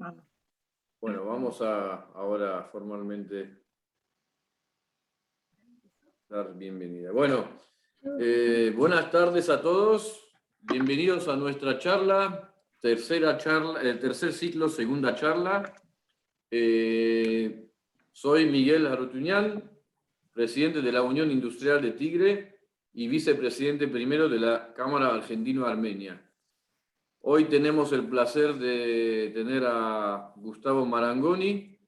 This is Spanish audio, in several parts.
Vamos. Bueno, vamos a ahora formalmente dar bienvenida. Bueno, buenas tardes a todos. Bienvenidos a nuestra charla, el tercer ciclo, segunda charla. Soy Miguel Arutuñán, presidente de la Unión Industrial de Tigre y vicepresidente primero de la Cámara Argentino-Armenia. Hoy tenemos el placer de tener a Gustavo Marangoni,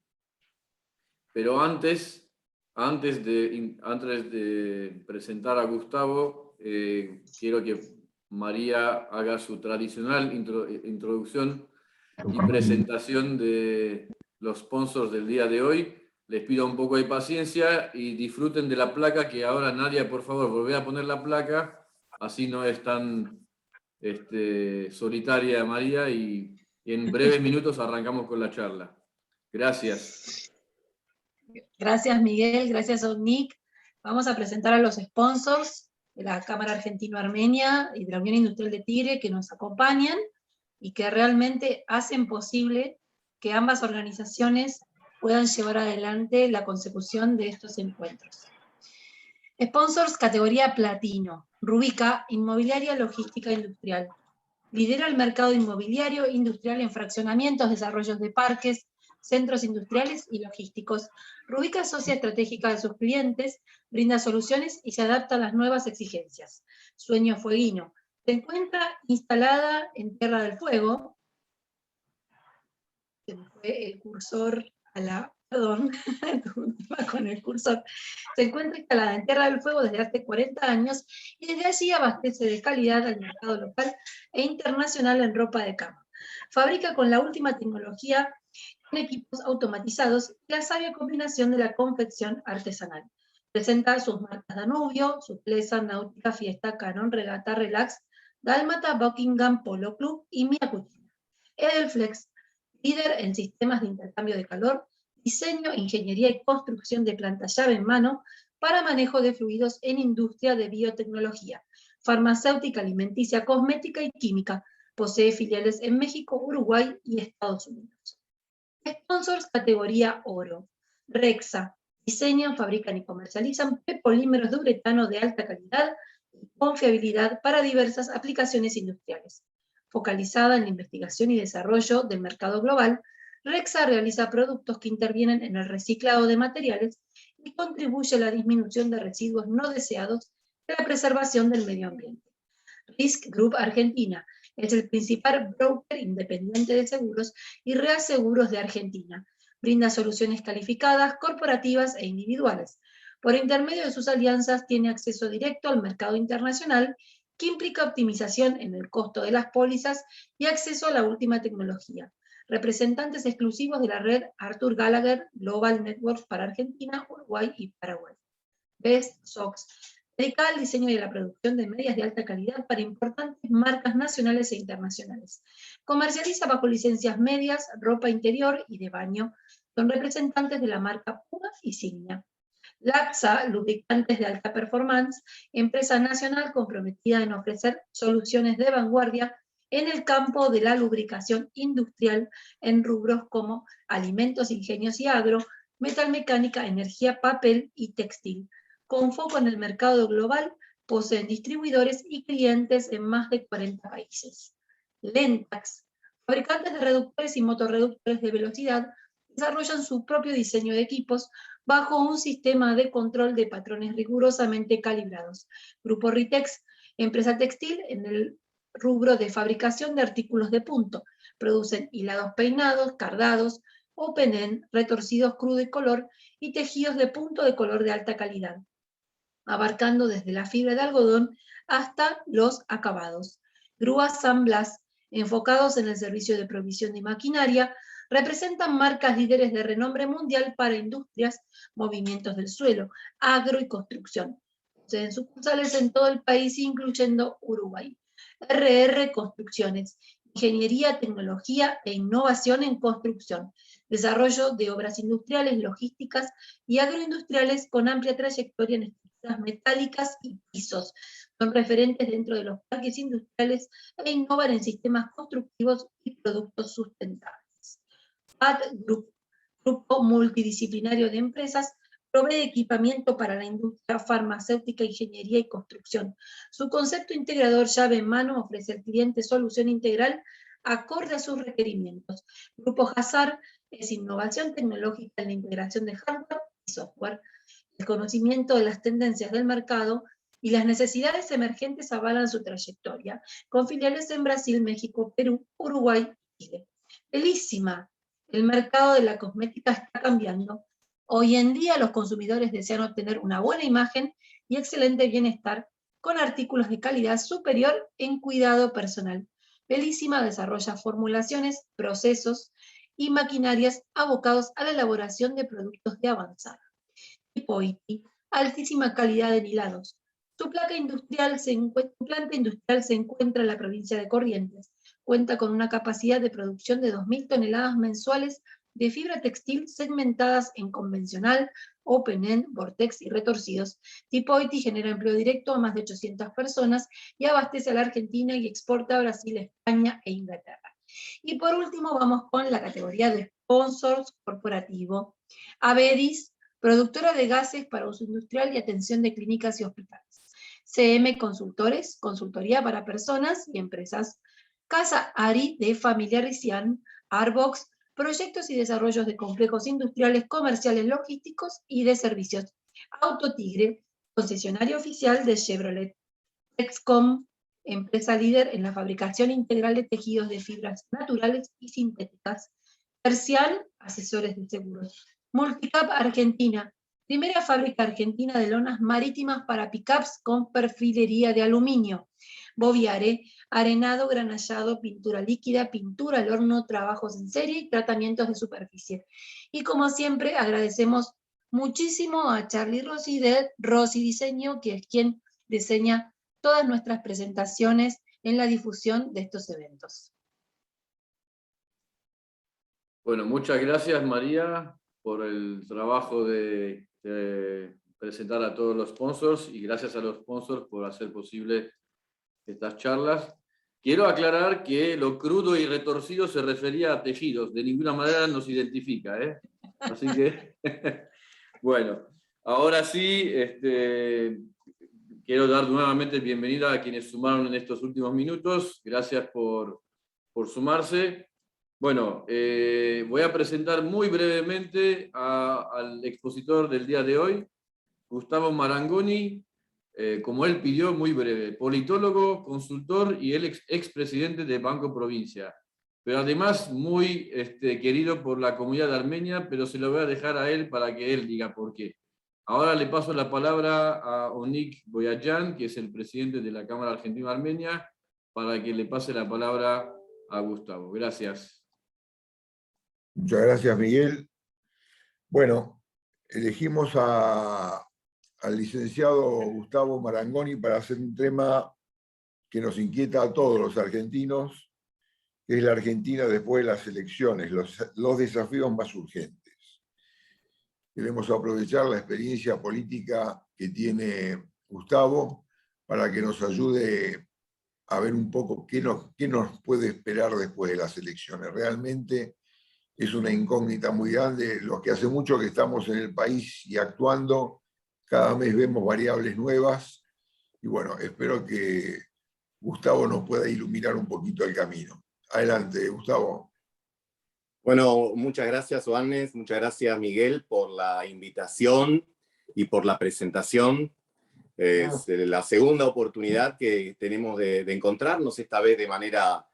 pero antes de presentar a Gustavo, quiero que María haga su tradicional introducción y presentación de los sponsors del día de hoy. Les pido un poco de paciencia y disfruten de la placa, que ahora Nadia, por favor, volvé a poner la placa, así no es tan solitaria María, y en breves minutos arrancamos con la charla. Gracias. Gracias, Miguel, gracias, ONIC. Vamos a presentar a los sponsors de la Cámara Argentino-Armenia y de la Unión Industrial de Tigre que nos acompañan y que realmente hacen posible que ambas organizaciones puedan llevar adelante la consecución de estos encuentros. Sponsors categoría platino. Rubica, Inmobiliaria Logística Industrial. Lidera el mercado inmobiliario industrial en fraccionamientos, desarrollos de parques, centros industriales y logísticos. Rubica es socia estratégica de sus clientes, brinda soluciones y se adapta a las nuevas exigencias. Sueño Fueguino. Se encuentra instalada en Tierra del Fuego. Se me fue el cursor a la... Perdón, con el cursor. Se encuentra instalada en Tierra del Fuego desde hace 40 años y desde allí abastece de calidad al mercado local e internacional en ropa de cama. Fabrica con la última tecnología en equipos automatizados y la sabia combinación de la confección artesanal. Presenta sus marcas Danubio, Suplesa, Náutica, Fiesta, Canon, Regata, Relax, Dálmata, Buckingham, Polo Club y Mia Cucina. Edelflex, líder en sistemas de intercambio de calor, diseño, ingeniería y construcción de plantas llave en mano para manejo de fluidos en industria de biotecnología, farmacéutica, alimenticia, cosmética y química. Posee filiales en México, Uruguay y Estados Unidos. Sponsors categoría oro. Rexa. Diseñan, fabrican y comercializan polímeros de uretano de alta calidad y confiabilidad para diversas aplicaciones industriales. Focalizada en la investigación y desarrollo del mercado global, Rexa realiza productos que intervienen en el reciclado de materiales y contribuye a la disminución de residuos no deseados y a la preservación del medio ambiente. Risk Group Argentina es el principal broker independiente de seguros y reaseguros de Argentina. Brinda soluciones calificadas, corporativas e individuales. Por intermedio de sus alianzas tiene acceso directo al mercado internacional, que implica optimización en el costo de las pólizas y acceso a la última tecnología. Representantes exclusivos de la red Arthur Gallagher Global Network para Argentina, Uruguay y Paraguay. Best Socks. Dedica al diseño y a la producción de medias de alta calidad para importantes marcas nacionales e internacionales. Comercializa bajo licencias medias, ropa interior y de baño. Son representantes de la marca Puma y Signia. Laxa, lubricantes de alta performance, empresa nacional comprometida en ofrecer soluciones de vanguardia en el campo de la lubricación industrial en rubros como alimentos, ingenios y agro, metalmecánica, energía, papel y textil. Con foco en el mercado global, poseen distribuidores y clientes en más de 40 países. Lentax, fabricantes de reductores y motorreductores de velocidad, desarrollan su propio diseño de equipos bajo un sistema de control de patrones rigurosamente calibrados. Grupo Ritex, empresa textil en el rubro de fabricación de artículos de punto. Producen hilados peinados, cardados, open end, retorcidos crudo y color y tejidos de punto de color de alta calidad, abarcando desde la fibra de algodón hasta los acabados. Grúas San Blas, enfocados en el servicio de provisión de maquinaria, representan marcas líderes de renombre mundial para industrias, movimientos del suelo, agro y construcción. Poseen sucursales en todo el país, incluyendo Uruguay. RR Construcciones, ingeniería, tecnología e innovación en construcción, desarrollo de obras industriales, logísticas y agroindustriales con amplia trayectoria en estructuras metálicas y pisos. Son referentes dentro de los parques industriales e innovan en sistemas constructivos y productos sustentables. AD Group, grupo multidisciplinario de empresas, provee equipamiento para la industria farmacéutica, ingeniería y construcción. Su concepto integrador llave en mano ofrece al cliente solución integral acorde a sus requerimientos. Grupo Hazard es innovación tecnológica en la integración de hardware y software. El conocimiento de las tendencias del mercado y las necesidades emergentes avalan su trayectoria, con filiales en Brasil, México, Perú, Uruguay y Chile. Bellísima. El mercado de la cosmética está cambiando. Hoy en día los consumidores desean obtener una buena imagen y excelente bienestar con artículos de calidad superior en cuidado personal. Bellísima desarrolla formulaciones, procesos y maquinarias abocados a la elaboración de productos de avanzada. Tipo-ITI, altísima calidad en hilados. Su planta industrial se encuentra en la provincia de Corrientes. Cuenta con una capacidad de producción de 2.000 toneladas mensuales de fibra textil segmentadas en convencional, open end, vortex y retorcidos. Tipo-ITI genera empleo directo a más de 800 personas y abastece a la Argentina y exporta a Brasil, España e Inglaterra. Y por último vamos con la categoría de sponsors corporativo. Avedis, productora de gases para uso industrial y atención de clínicas y hospitales. CM Consultores, consultoría para personas y empresas. Casa Ari de Familiar Cian, Arbox, proyectos y desarrollos de complejos industriales, comerciales, logísticos y de servicios. Autotigre, concesionario oficial de Chevrolet. Texcom, empresa líder en la fabricación integral de tejidos de fibras naturales y sintéticas. Tercial, asesores de seguros. Multicap Argentina, primera fábrica argentina de lonas marítimas para pickups con perfilería de aluminio. Boviare, arenado, granallado, pintura líquida, pintura al horno, trabajos en serie y tratamientos de superficie. Y como siempre, agradecemos muchísimo a Charlie Rossi de Rossi Diseño, que es quien diseña todas nuestras presentaciones en la difusión de estos eventos. Bueno, muchas gracias María por el trabajo de presentar a todos los sponsors y gracias a los sponsors por hacer posible estas charlas. Quiero aclarar que lo crudo y retorcido se refería a tejidos, de ninguna manera nos identifica, ¿eh? Así que, bueno, ahora sí, quiero dar nuevamente bienvenida a quienes sumaron en estos últimos minutos. Gracias por sumarse. Bueno, voy a presentar muy brevemente al expositor del día de hoy, Gustavo Marangoni, como él pidió, muy breve, politólogo, consultor y el expresidente de Banco Provincia, pero además muy querido por la comunidad armenia, pero se lo voy a dejar a él para que él diga por qué. Ahora le paso la palabra a Onik Boyajan, que es el presidente de la Cámara Argentina-Armenia, para que le pase la palabra a Gustavo. Gracias. Muchas gracias, Miguel. Bueno, elegimos al licenciado Gustavo Marangoni para hacer un tema que nos inquieta a todos los argentinos, que es la Argentina después de las elecciones, los desafíos más urgentes. Queremos aprovechar la experiencia política que tiene Gustavo para que nos ayude a ver un poco qué nos puede esperar después de las elecciones. Realmente es una incógnita muy grande. Los que hace mucho que estamos en el país y actuando, cada mes vemos variables nuevas. Y bueno, espero que Gustavo nos pueda iluminar un poquito el camino. Adelante, Gustavo. Bueno, muchas gracias, Oanes. Muchas gracias, Miguel, por la invitación y por la presentación. Es la segunda oportunidad que tenemos de encontrarnos, esta vez de manera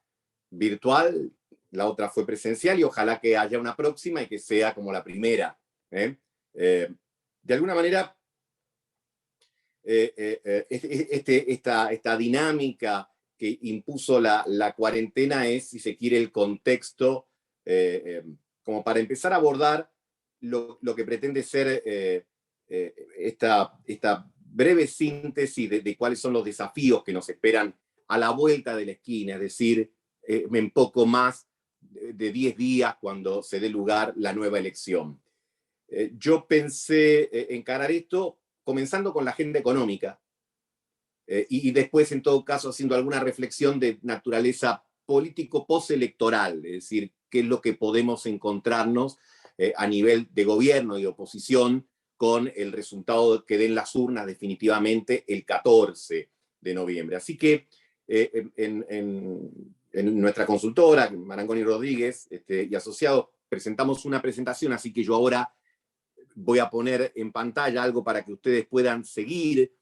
virtual. La otra fue presencial y ojalá que haya una próxima y que sea como la primera. De alguna manera, esta dinámica que impuso la cuarentena es, si se quiere, el contexto como para empezar a abordar lo que pretende ser esta breve síntesis de cuáles son los desafíos que nos esperan a la vuelta de la esquina, es decir, en poco más de 10 días cuando se dé lugar la nueva elección. Yo pensé encarar esto comenzando con la agenda económica y después, en todo caso, haciendo alguna reflexión de naturaleza político postelectoral, es decir, qué es lo que podemos encontrarnos a nivel de gobierno y oposición con el resultado que den las urnas definitivamente el 14 de noviembre. Así que en nuestra consultora, Marangoni Rodríguez y asociados, presentamos una presentación, así que yo ahora voy a poner en pantalla algo para que ustedes puedan seguir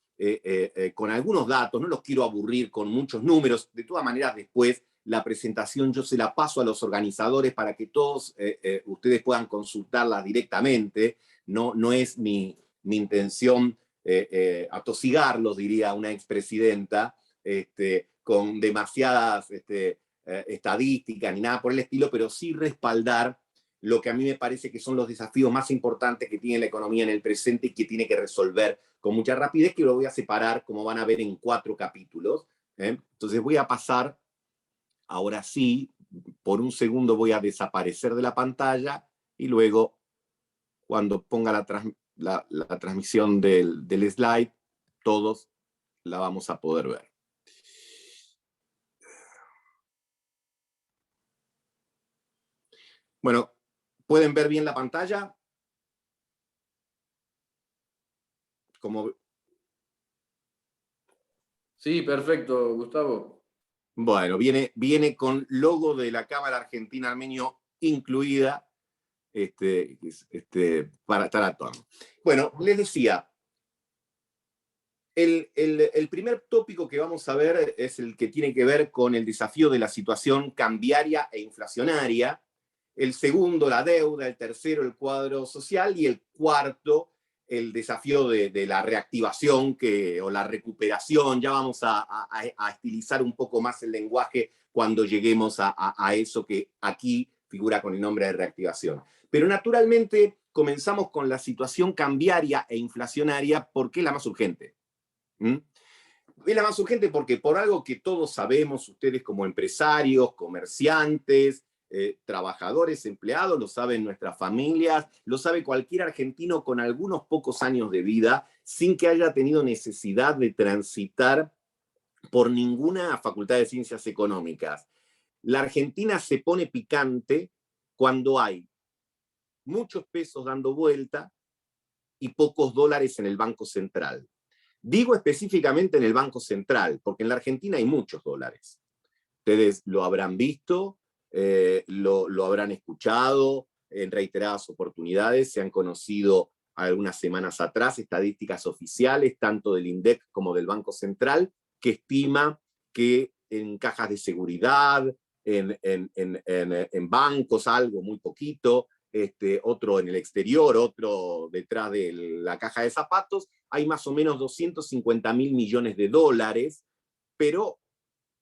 con algunos datos. No los quiero aburrir con muchos números. De todas maneras, después la presentación yo se la paso a los organizadores para que todos ustedes puedan consultarla directamente. No es mi intención atosigarlos, diría una expresidenta, con demasiadas estadísticas ni nada por el estilo, pero sí respaldar lo que a mí me parece que son los desafíos más importantes que tiene la economía en el presente y que tiene que resolver con mucha rapidez, que lo voy a separar, como van a ver, en 4 capítulos. Entonces voy a pasar, ahora sí, por un segundo voy a desaparecer de la pantalla y luego, cuando ponga la transmisión del slide, todos la vamos a poder ver. Bueno, ¿pueden ver bien la pantalla? Como... Sí, perfecto, Gustavo. Bueno, viene con logo de la Cámara Argentina Armenio incluida, para estar actuando. Bueno, les decía, el primer tópico que vamos a ver es el que tiene que ver con el desafío de la situación cambiaria e inflacionaria. El segundo, la deuda. El tercero, el cuadro social. Y el cuarto, el desafío de la reactivación o la recuperación. Ya vamos a estilizar un poco más el lenguaje cuando lleguemos a eso que aquí figura con el nombre de reactivación. Pero naturalmente comenzamos con la situación cambiaria e inflacionaria porque es la más urgente. Es la más urgente porque por algo que todos sabemos, ustedes como empresarios, comerciantes, trabajadores, empleados, lo saben nuestras familias, lo sabe cualquier argentino con algunos pocos años de vida, sin que haya tenido necesidad de transitar por ninguna facultad de ciencias económicas. La Argentina se pone picante cuando hay muchos pesos dando vuelta y pocos dólares en el Banco Central. Digo específicamente en el Banco Central, porque en la Argentina hay muchos dólares. Ustedes lo habrán visto, lo habrán escuchado en reiteradas oportunidades, se han conocido algunas semanas atrás estadísticas oficiales, tanto del INDEC como del Banco Central, que estima que en cajas de seguridad, en bancos, algo muy poquito, otro en el exterior, otro detrás de la caja de zapatos, hay más o menos 250.000 millones de dólares, pero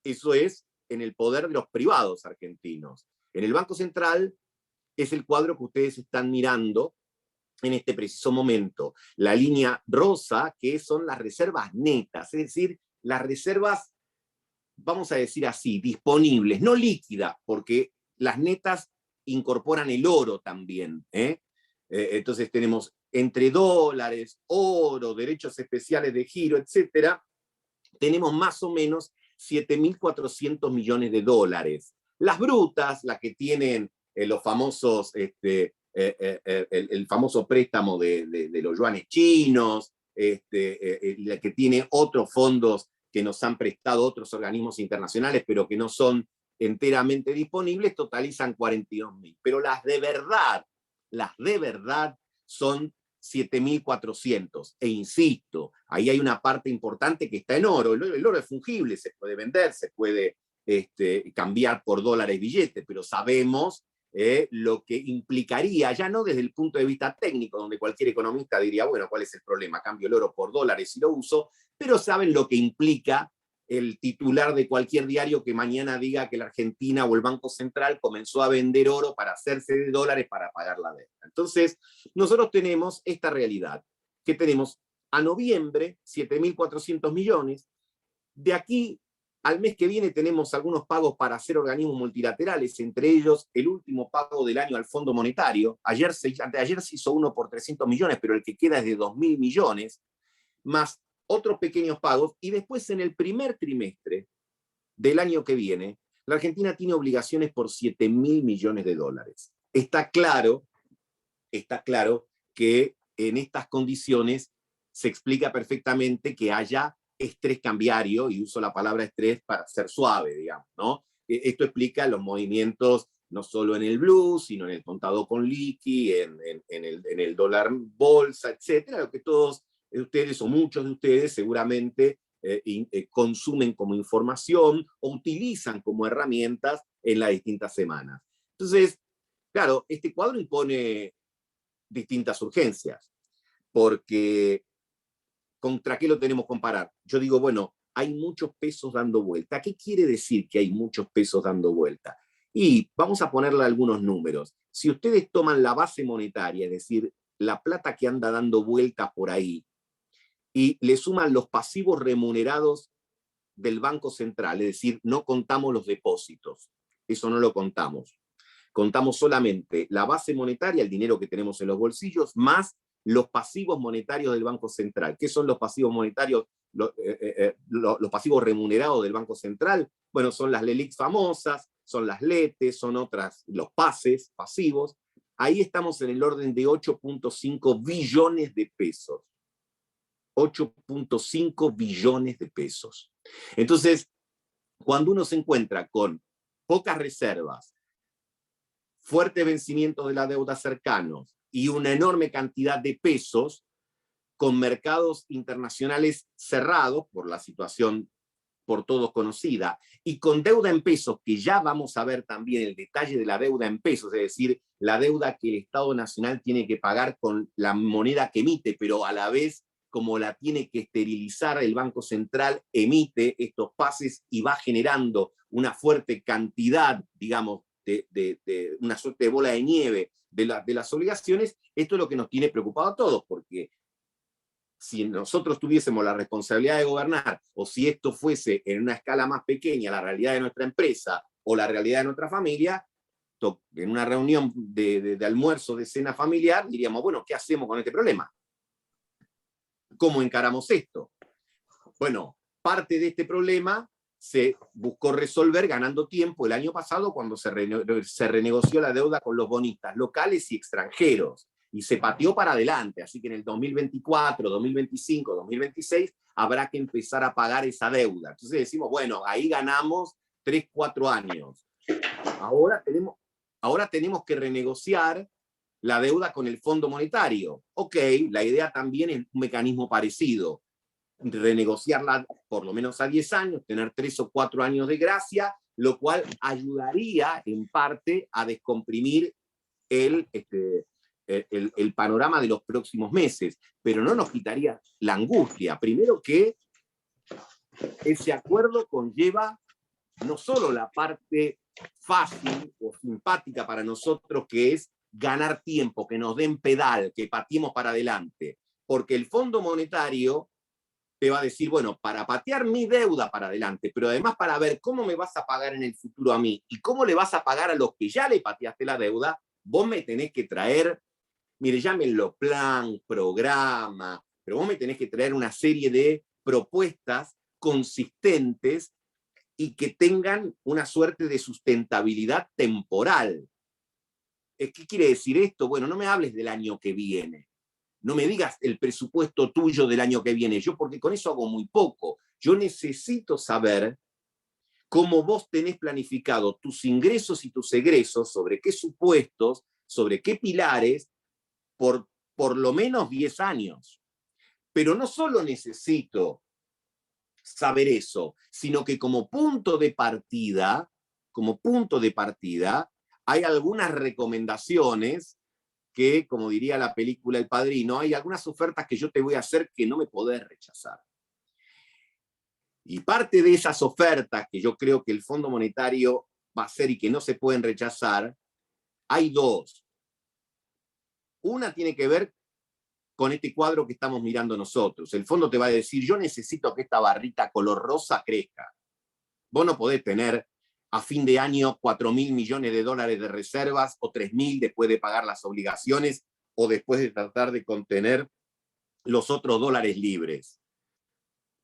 eso es en el poder de los privados argentinos. En el Banco Central es el cuadro que ustedes están mirando en este preciso momento. La línea rosa, que son las reservas netas, es decir, las reservas, vamos a decir así, disponibles, no líquidas, porque las netas incorporan el oro también. Entonces tenemos entre dólares, oro, derechos especiales de giro, etcétera, tenemos más o menos 7.400 millones de dólares. Las brutas, las que tienen los famosos, el famoso préstamo de los yuanes chinos, la que tiene otros fondos que nos han prestado otros organismos internacionales, pero que no son enteramente disponibles, totalizan 42.000. Pero las de verdad son 7.400. E insisto, ahí hay una parte importante que está en oro. El oro es fungible, se puede vender, se puede cambiar por dólares y billetes, pero sabemos lo que implicaría, ya no desde el punto de vista técnico, donde cualquier economista diría, bueno, ¿cuál es el problema? Cambio el oro por dólares y lo uso, pero saben lo que implica el titular de cualquier diario que mañana diga que la Argentina o el Banco Central comenzó a vender oro para hacerse de dólares para pagar la deuda. Entonces, nosotros tenemos esta realidad, que tenemos a noviembre 7.400 millones, de aquí al mes que viene tenemos algunos pagos para hacer organismos multilaterales, entre ellos el último pago del año al Fondo Monetario. Anteayer se hizo uno por 300 millones, pero el que queda es de 2.000 millones, más otros pequeños pagos, y después en el primer trimestre del año que viene La Argentina tiene obligaciones por 7.000 millones de dólares. Está claro que en estas condiciones se explica perfectamente que haya estrés cambiario, y uso la palabra estrés para ser suave, digamos, ¿no? Esto explica los movimientos no solo en el blue, sino en el contado con liqui, en el dólar bolsa, etcétera, lo que todos ustedes o muchos de ustedes seguramente consumen como información o utilizan como herramientas en las distintas semanas. Entonces, claro, este cuadro impone distintas urgencias, porque ¿contra qué lo tenemos que comparar? Yo digo, bueno, hay muchos pesos dando vuelta. ¿Qué quiere decir que hay muchos pesos dando vuelta? Y vamos a ponerle algunos números. Si ustedes toman la base monetaria, es decir, la plata que anda dando vueltas por ahí, y le suman los pasivos remunerados del Banco Central, es decir, no contamos los depósitos, eso no lo contamos. Contamos solamente la base monetaria, el dinero que tenemos en los bolsillos, más los pasivos monetarios del Banco Central. ¿Qué son los pasivos monetarios? Los pasivos remunerados del Banco Central, bueno, son las LELIQs famosas, son las LETES, son otras, los pases pasivos. Ahí estamos en el orden de 8.5 billones de pesos. 8.5 billones de pesos. Entonces, cuando uno se encuentra con pocas reservas, fuertes vencimientos de la deuda cercanos y una enorme cantidad de pesos, con mercados internacionales cerrados por la situación por todos conocida, y con deuda en pesos, que ya vamos a ver también el detalle de la deuda en pesos, es decir, la deuda que el Estado Nacional tiene que pagar con la moneda que emite, pero a la vez, como la tiene que esterilizar el Banco Central, emite estos pases y va generando una fuerte cantidad, digamos, de una suerte de bola de nieve de las obligaciones. Esto es lo que nos tiene preocupado a todos, porque si nosotros tuviésemos la responsabilidad de gobernar, o si esto fuese en una escala más pequeña la realidad de nuestra empresa o la realidad de nuestra familia, en una reunión de almuerzo, de cena familiar, diríamos, bueno, ¿qué hacemos con este problema? ¿Cómo encaramos esto? Bueno, parte de este problema se buscó resolver ganando tiempo el año pasado cuando se renegoció la deuda con los bonistas locales y extranjeros, y se pateó para adelante, así que en el 2024, 2025, 2026 habrá que empezar a pagar esa deuda. Entonces decimos, bueno, ahí ganamos 3, 4 años. Ahora tenemos que renegociar la deuda con el Fondo Monetario. Ok, la idea también es un mecanismo parecido, renegociarla por lo menos a 10 años, tener 3 o 4 años de gracia, lo cual ayudaría en parte a descomprimir el panorama de los próximos meses, pero no nos quitaría la angustia. Primero que ese acuerdo conlleva no solo la parte fácil o simpática para nosotros, que es ganar tiempo, que nos den pedal, que pateemos para adelante, porque el Fondo Monetario te va a decir, bueno, para patear mi deuda para adelante, pero además para ver cómo me vas a pagar en el futuro a mí y cómo le vas a pagar a los que ya le pateaste la deuda, vos me tenés que traer, mire, llámenlo plan, programa, pero vos me tenés que traer una serie de propuestas consistentes y que tengan una suerte de sustentabilidad temporal. ¿Qué quiere decir esto? Bueno, no me hables del año que viene. No me digas el presupuesto tuyo del año que viene. Yo, porque con eso hago muy poco. Yo necesito saber cómo vos tenés planificado tus ingresos y tus egresos, sobre qué supuestos, sobre qué pilares, por lo menos 10 años. Pero no solo necesito saber eso, sino que como punto de partida, hay algunas recomendaciones que, como diría la película El Padrino, hay algunas ofertas que yo te voy a hacer que no me podés rechazar. Y parte de esas ofertas que yo creo que el Fondo Monetario va a hacer y que no se pueden rechazar, hay 2. Una tiene que ver con este cuadro que estamos mirando nosotros. El fondo te va a decir, yo necesito que esta barrita color rosa crezca. Vos no podés tener a fin de año 4.000 millones de dólares de reservas o 3.000 después de pagar las obligaciones o después de tratar de contener los otros dólares libres.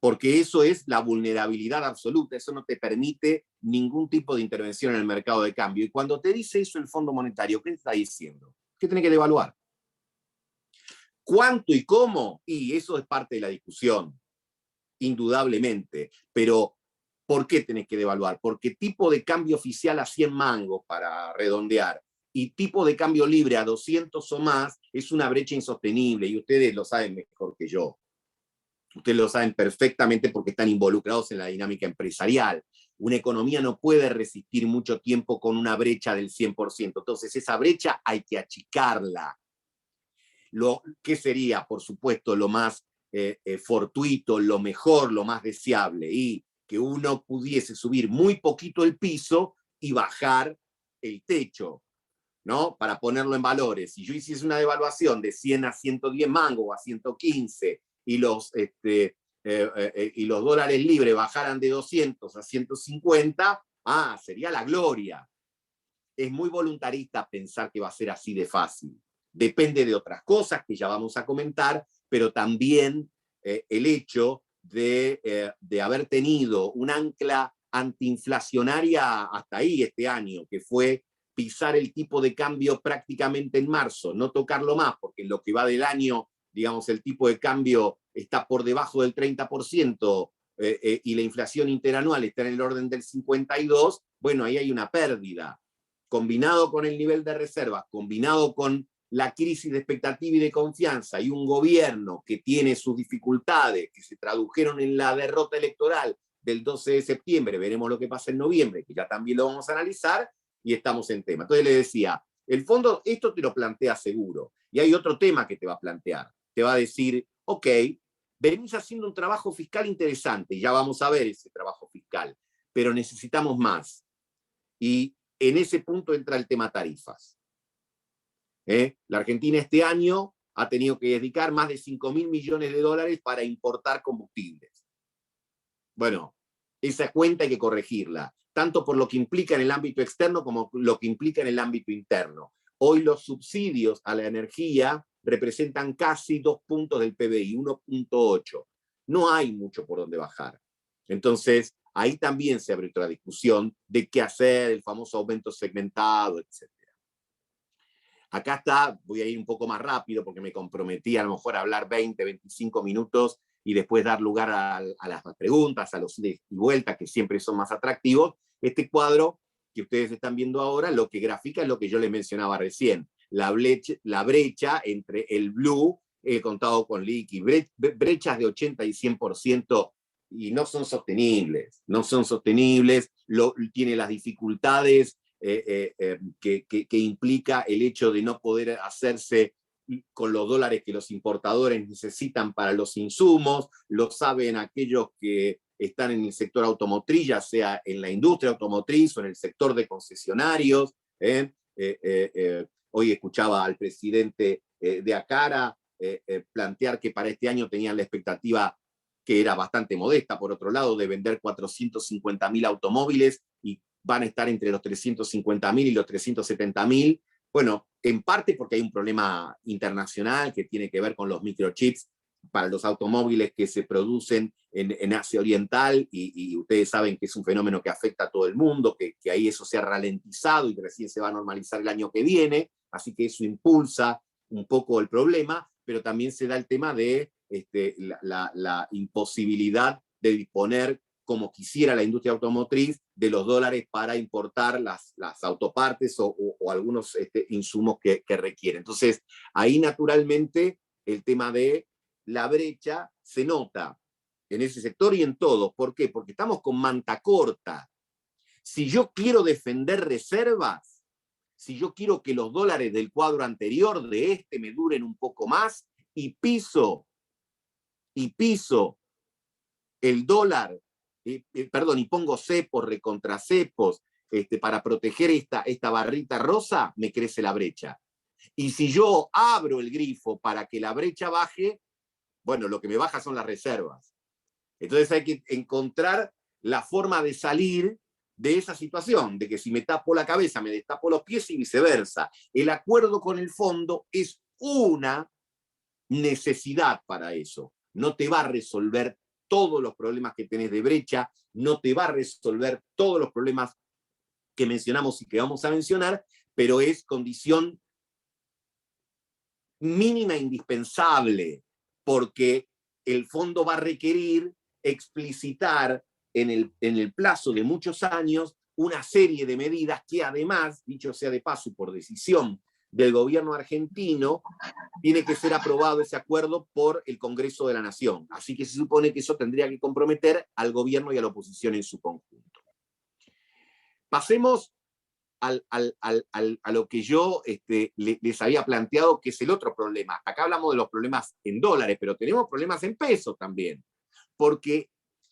porque eso es la vulnerabilidad absoluta, eso no te permite ningún tipo de intervención en el mercado de cambio. Y cuando te dice eso el Fondo Monetario, ¿qué te está diciendo? Que tiene que devaluar. ¿Cuánto y cómo? Y eso es parte de la discusión, indudablemente. Pero, ¿por qué tenés que devaluar? Porque tipo de cambio oficial a 100 mangos, para redondear, y tipo de cambio libre a 200 o más, es una brecha insostenible, y ustedes lo saben mejor que yo. Ustedes lo saben perfectamente porque están involucrados en la dinámica empresarial. Una economía no puede resistir mucho tiempo con una brecha del 100%. Entonces, esa brecha hay que achicarla. ¿Qué sería, por supuesto, lo más fortuito, lo mejor, lo más deseable? Y que uno pudiese subir muy poquito el piso y bajar el techo, ¿no? Para ponerlo en valores. Si yo hiciese una devaluación de 100 a 110 mangos o a 115 y los dólares libres bajaran de 200 a 150, sería la gloria. Es muy voluntarista pensar que va a ser así de fácil. Depende de otras cosas que ya vamos a comentar, pero también el hecho de haber tenido un ancla antiinflacionaria hasta ahí este año, que fue pisar el tipo de cambio prácticamente en marzo, no tocarlo más, porque en lo que va del año, digamos, el tipo de cambio está por debajo del 30%, y la inflación interanual está en el orden del 52%, bueno, ahí hay una pérdida. Combinado con el nivel de reservas, combinado con la crisis de expectativa y de confianza, y un gobierno que tiene sus dificultades, que se tradujeron en la derrota electoral del 12 de septiembre, veremos lo que pasa en noviembre, que ya también lo vamos a analizar, y estamos en tema. Entonces le decía, el fondo, esto te lo plantea seguro, y hay otro tema que te va a plantear. Te va a decir, ok, venís haciendo un trabajo fiscal interesante, y ya vamos a ver ese trabajo fiscal, pero necesitamos más. Y en ese punto entra el tema tarifas. La Argentina este año ha tenido que dedicar más de 5.000 millones de dólares para importar combustibles. Bueno, esa cuenta hay que corregirla, tanto por lo que implica en el ámbito externo como lo que implica en el ámbito interno. Hoy los subsidios a la energía representan casi 2 puntos del PBI, 1.8. No hay mucho por donde bajar. Entonces, ahí también se abre otra discusión de qué hacer, el famoso aumento segmentado, etc. Acá está, voy a ir un poco más rápido porque me comprometí a lo mejor a hablar 20, 25 minutos y después dar lugar a las preguntas, a los ida y vuelta, que siempre son más atractivos. Este cuadro que ustedes están viendo ahora, lo que grafica es lo que yo les mencionaba recién, la brecha entre el blue, contado con liqui, brechas de 80 y 100%, y no son sostenibles, tiene las dificultades que implica el hecho de no poder hacerse con los dólares que los importadores necesitan para los insumos. Lo saben aquellos que están en el sector automotriz, ya sea en la industria automotriz o en el sector de concesionarios. Hoy escuchaba al presidente de Acara plantear que para este año tenían la expectativa, que era bastante modesta, por otro lado, de vender 450.000 automóviles, y van a estar entre los 350.000 y los 370.000. Bueno, en parte porque hay un problema internacional que tiene que ver con los microchips para los automóviles que se producen en Asia Oriental, y ustedes saben que es un fenómeno que afecta a todo el mundo, que ahí eso se ha ralentizado y recién se va a normalizar el año que viene, así que eso impulsa un poco el problema, pero también se da el tema de la imposibilidad de disponer, como quisiera la industria automotriz, de los dólares para importar las autopartes o algunos insumos que requieren. Entonces, ahí naturalmente el tema de la brecha se nota en ese sector y en todo. ¿Por qué? Porque estamos con manta corta. Si yo quiero defender reservas, si yo quiero que los dólares del cuadro anterior de me duren un poco más, y piso el dólar, y pongo cepos, recontracepos, para proteger esta barrita rosa, me crece la brecha. Y si yo abro el grifo para que la brecha baje, bueno, lo que me baja son las reservas. Entonces hay que encontrar la forma de salir de esa situación, de que si me tapo la cabeza, me destapo los pies y viceversa. El acuerdo con el fondo es una necesidad para eso. No te va a resolver todos los problemas que tenés de brecha, no te va a resolver todos los problemas que mencionamos y que vamos a mencionar, pero es condición mínima e indispensable, porque el fondo va a requerir explicitar en el plazo de muchos años una serie de medidas que además, dicho sea de paso, por decisión del gobierno argentino, tiene que ser aprobado ese acuerdo por el Congreso de la Nación. Así que se supone que eso tendría que comprometer al gobierno y a la oposición en su conjunto. Pasemos a lo que yo les había planteado, que es el otro problema. Acá hablamos de los problemas en dólares, pero tenemos problemas en pesos también. Porque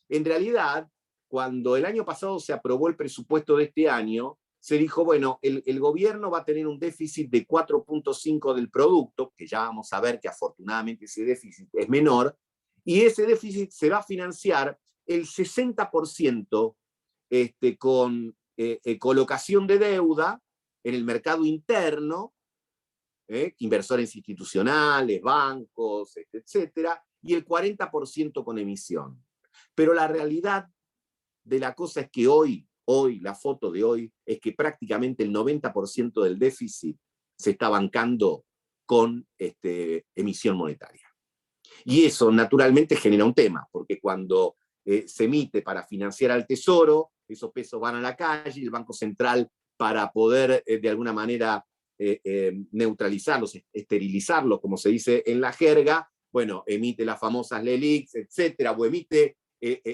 en realidad, cuando el año pasado se aprobó el presupuesto de este año, se dijo, bueno, el gobierno va a tener un déficit de 4.5 del producto, que ya vamos a ver que afortunadamente ese déficit es menor, y ese déficit se va a financiar el 60% con colocación de deuda en el mercado interno, inversores institucionales, bancos, etcétera, y el 40% con emisión. Pero la realidad de la cosa es que hoy, la foto de hoy, es que prácticamente el 90% del déficit se está bancando con emisión monetaria. Y eso naturalmente genera un tema, porque cuando se emite para financiar al Tesoro, esos pesos van a la calle, y el Banco Central, para poder de alguna manera neutralizarlos, esterilizarlos, como se dice en la jerga, bueno, emite las famosas LELIQs, etcétera, o emite,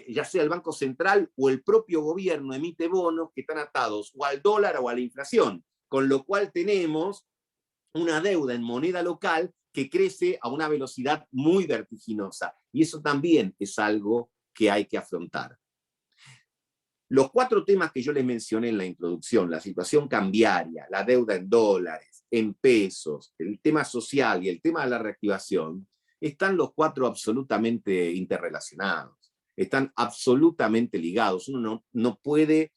ya sea el Banco Central o el propio gobierno, emite bonos que están atados o al dólar o a la inflación, con lo cual tenemos una deuda en moneda local que crece a una velocidad muy vertiginosa. Y eso también es algo que hay que afrontar. Los 4 temas que yo les mencioné en la introducción, la situación cambiaria, la deuda en dólares, en pesos, el tema social y el tema de la reactivación, están los 4 absolutamente interrelacionados, están absolutamente ligados. Uno no puede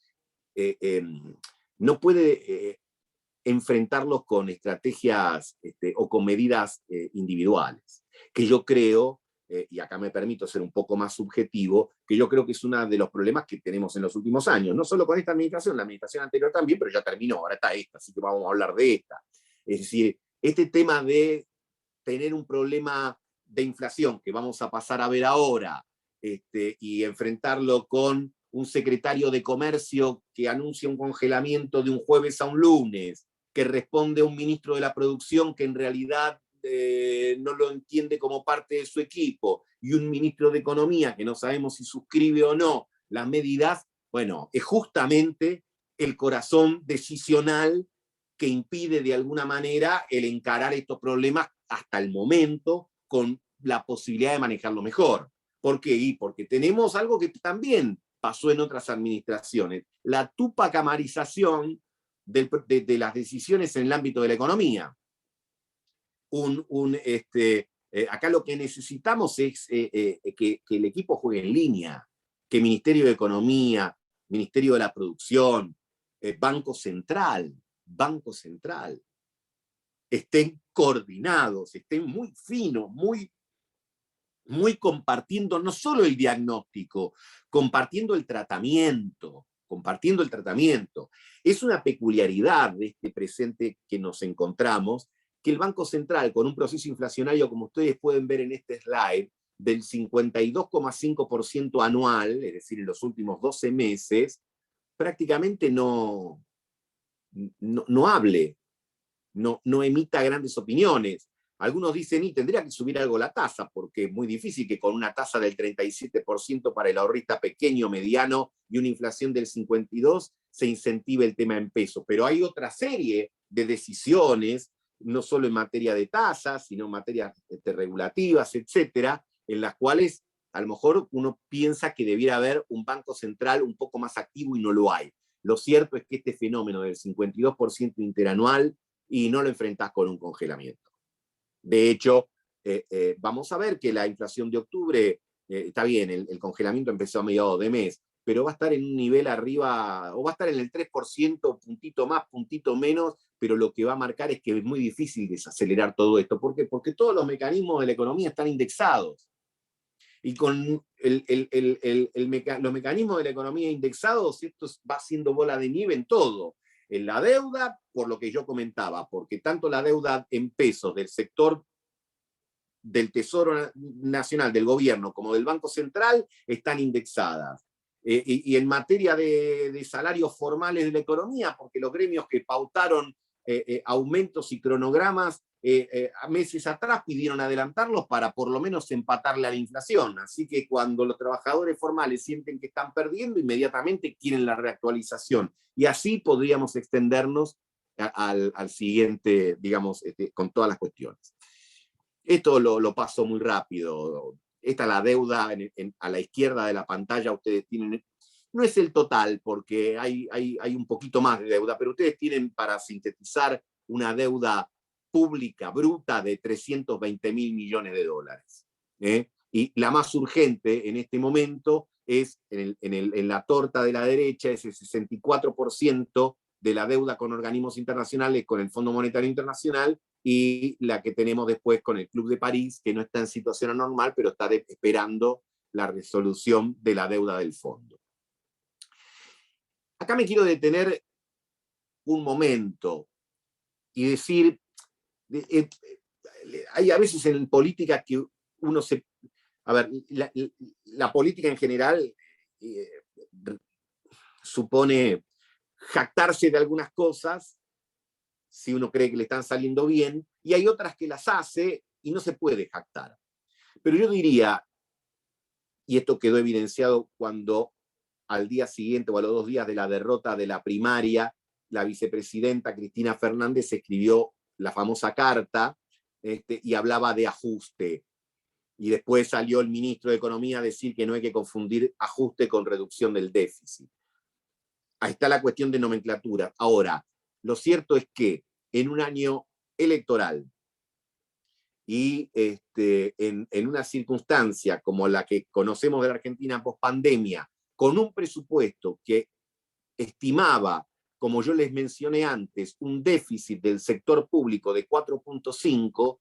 enfrentarlos con estrategias o con medidas individuales, que yo creo, y acá me permito ser un poco más subjetivo, que yo creo que es uno de los problemas que tenemos en los últimos años, no solo con esta administración, la administración anterior también, pero ya terminó, ahora está esta, así que vamos a hablar de esta. Es decir, este tema de tener un problema de inflación que vamos a pasar a ver ahora, y enfrentarlo con un secretario de Comercio que anuncia un congelamiento de un jueves a un lunes, que responde a un ministro de la Producción que en realidad no lo entiende como parte de su equipo, y un ministro de Economía que no sabemos si suscribe o no las medidas, bueno, es justamente el corazón decisional que impide de alguna manera el encarar estos problemas hasta el momento con la posibilidad de manejarlo mejor. ¿Por qué? Y porque tenemos algo que también pasó en otras administraciones, la tupacamarización de las decisiones en el ámbito de la economía. Acá lo que necesitamos es que el equipo juegue en línea, que el Ministerio de Economía, Ministerio de la Producción, Banco Central, estén coordinados, estén muy finos, muy compartiendo no solo el diagnóstico, compartiendo el tratamiento. Es una peculiaridad de este presente que nos encontramos, que el Banco Central, con un proceso inflacionario, como ustedes pueden ver en este slide, del 52,5% anual, es decir, en los últimos 12 meses, prácticamente no hable, no emita grandes opiniones. Algunos dicen, y tendría que subir algo la tasa, porque es muy difícil que con una tasa del 37% para el ahorrista pequeño, mediano, y una inflación del 52%, se incentive el tema en pesos. Pero hay otra serie de decisiones, no solo en materia de tasas, sino en materias regulativas, etcétera, en las cuales a lo mejor uno piensa que debiera haber un banco central un poco más activo y no lo hay. Lo cierto es que este fenómeno del 52% interanual, y no lo enfrentás con un congelamiento. De hecho, vamos a ver que la inflación de octubre, está bien, el congelamiento empezó a mediados de mes, pero va a estar en un nivel arriba, o va a estar en el 3%, puntito más, puntito menos, pero lo que va a marcar es que es muy difícil desacelerar todo esto. ¿Por qué? Porque todos los mecanismos de la economía están indexados. Y con los mecanismos de la economía indexados, esto va siendo bola de nieve en todo. En la deuda, por lo que yo comentaba, porque tanto la deuda en pesos del sector del Tesoro Nacional, del gobierno, como del Banco Central, están indexadas. Y en materia de salarios formales de la economía, porque los gremios que pautaron aumentos y cronogramas meses atrás pidieron adelantarlos para por lo menos empatarle a la inflación. Así que cuando los trabajadores formales sienten que están perdiendo, inmediatamente quieren la reactualización. Y así podríamos extendernos al siguiente, digamos, con todas las cuestiones. Esto lo paso muy rápido. Esta es la deuda a la izquierda de la pantalla. Ustedes tienen, no es el total, porque hay un poquito más de deuda, pero ustedes tienen, para sintetizar, una deuda pública bruta de 320.000 millones de dólares. Y la más urgente en este momento es, en la torta de la derecha, es el 64% de la deuda con organismos internacionales, con el Fondo Monetario Internacional, y la que tenemos después con el Club de París, que no está en situación anormal, pero está esperando la resolución de la deuda del fondo. Acá me quiero detener un momento y decir, hay a veces en política que uno se... A ver, la política en general supone jactarse de algunas cosas, si uno cree que le están saliendo bien, y hay otras que las hace y no se puede jactar. Pero yo diría, y esto quedó evidenciado cuando al día siguiente o a los 2 días de la derrota de la primaria, la vicepresidenta Cristina Fernández escribió la famosa carta y hablaba de ajuste. Y después salió el ministro de Economía a decir que no hay que confundir ajuste con reducción del déficit. Ahí está la cuestión de nomenclatura. Ahora, lo cierto es que en un año electoral y en una circunstancia como la que conocemos de la Argentina post-pandemia, con un presupuesto que estimaba, como yo les mencioné antes, un déficit del sector público de 4.5,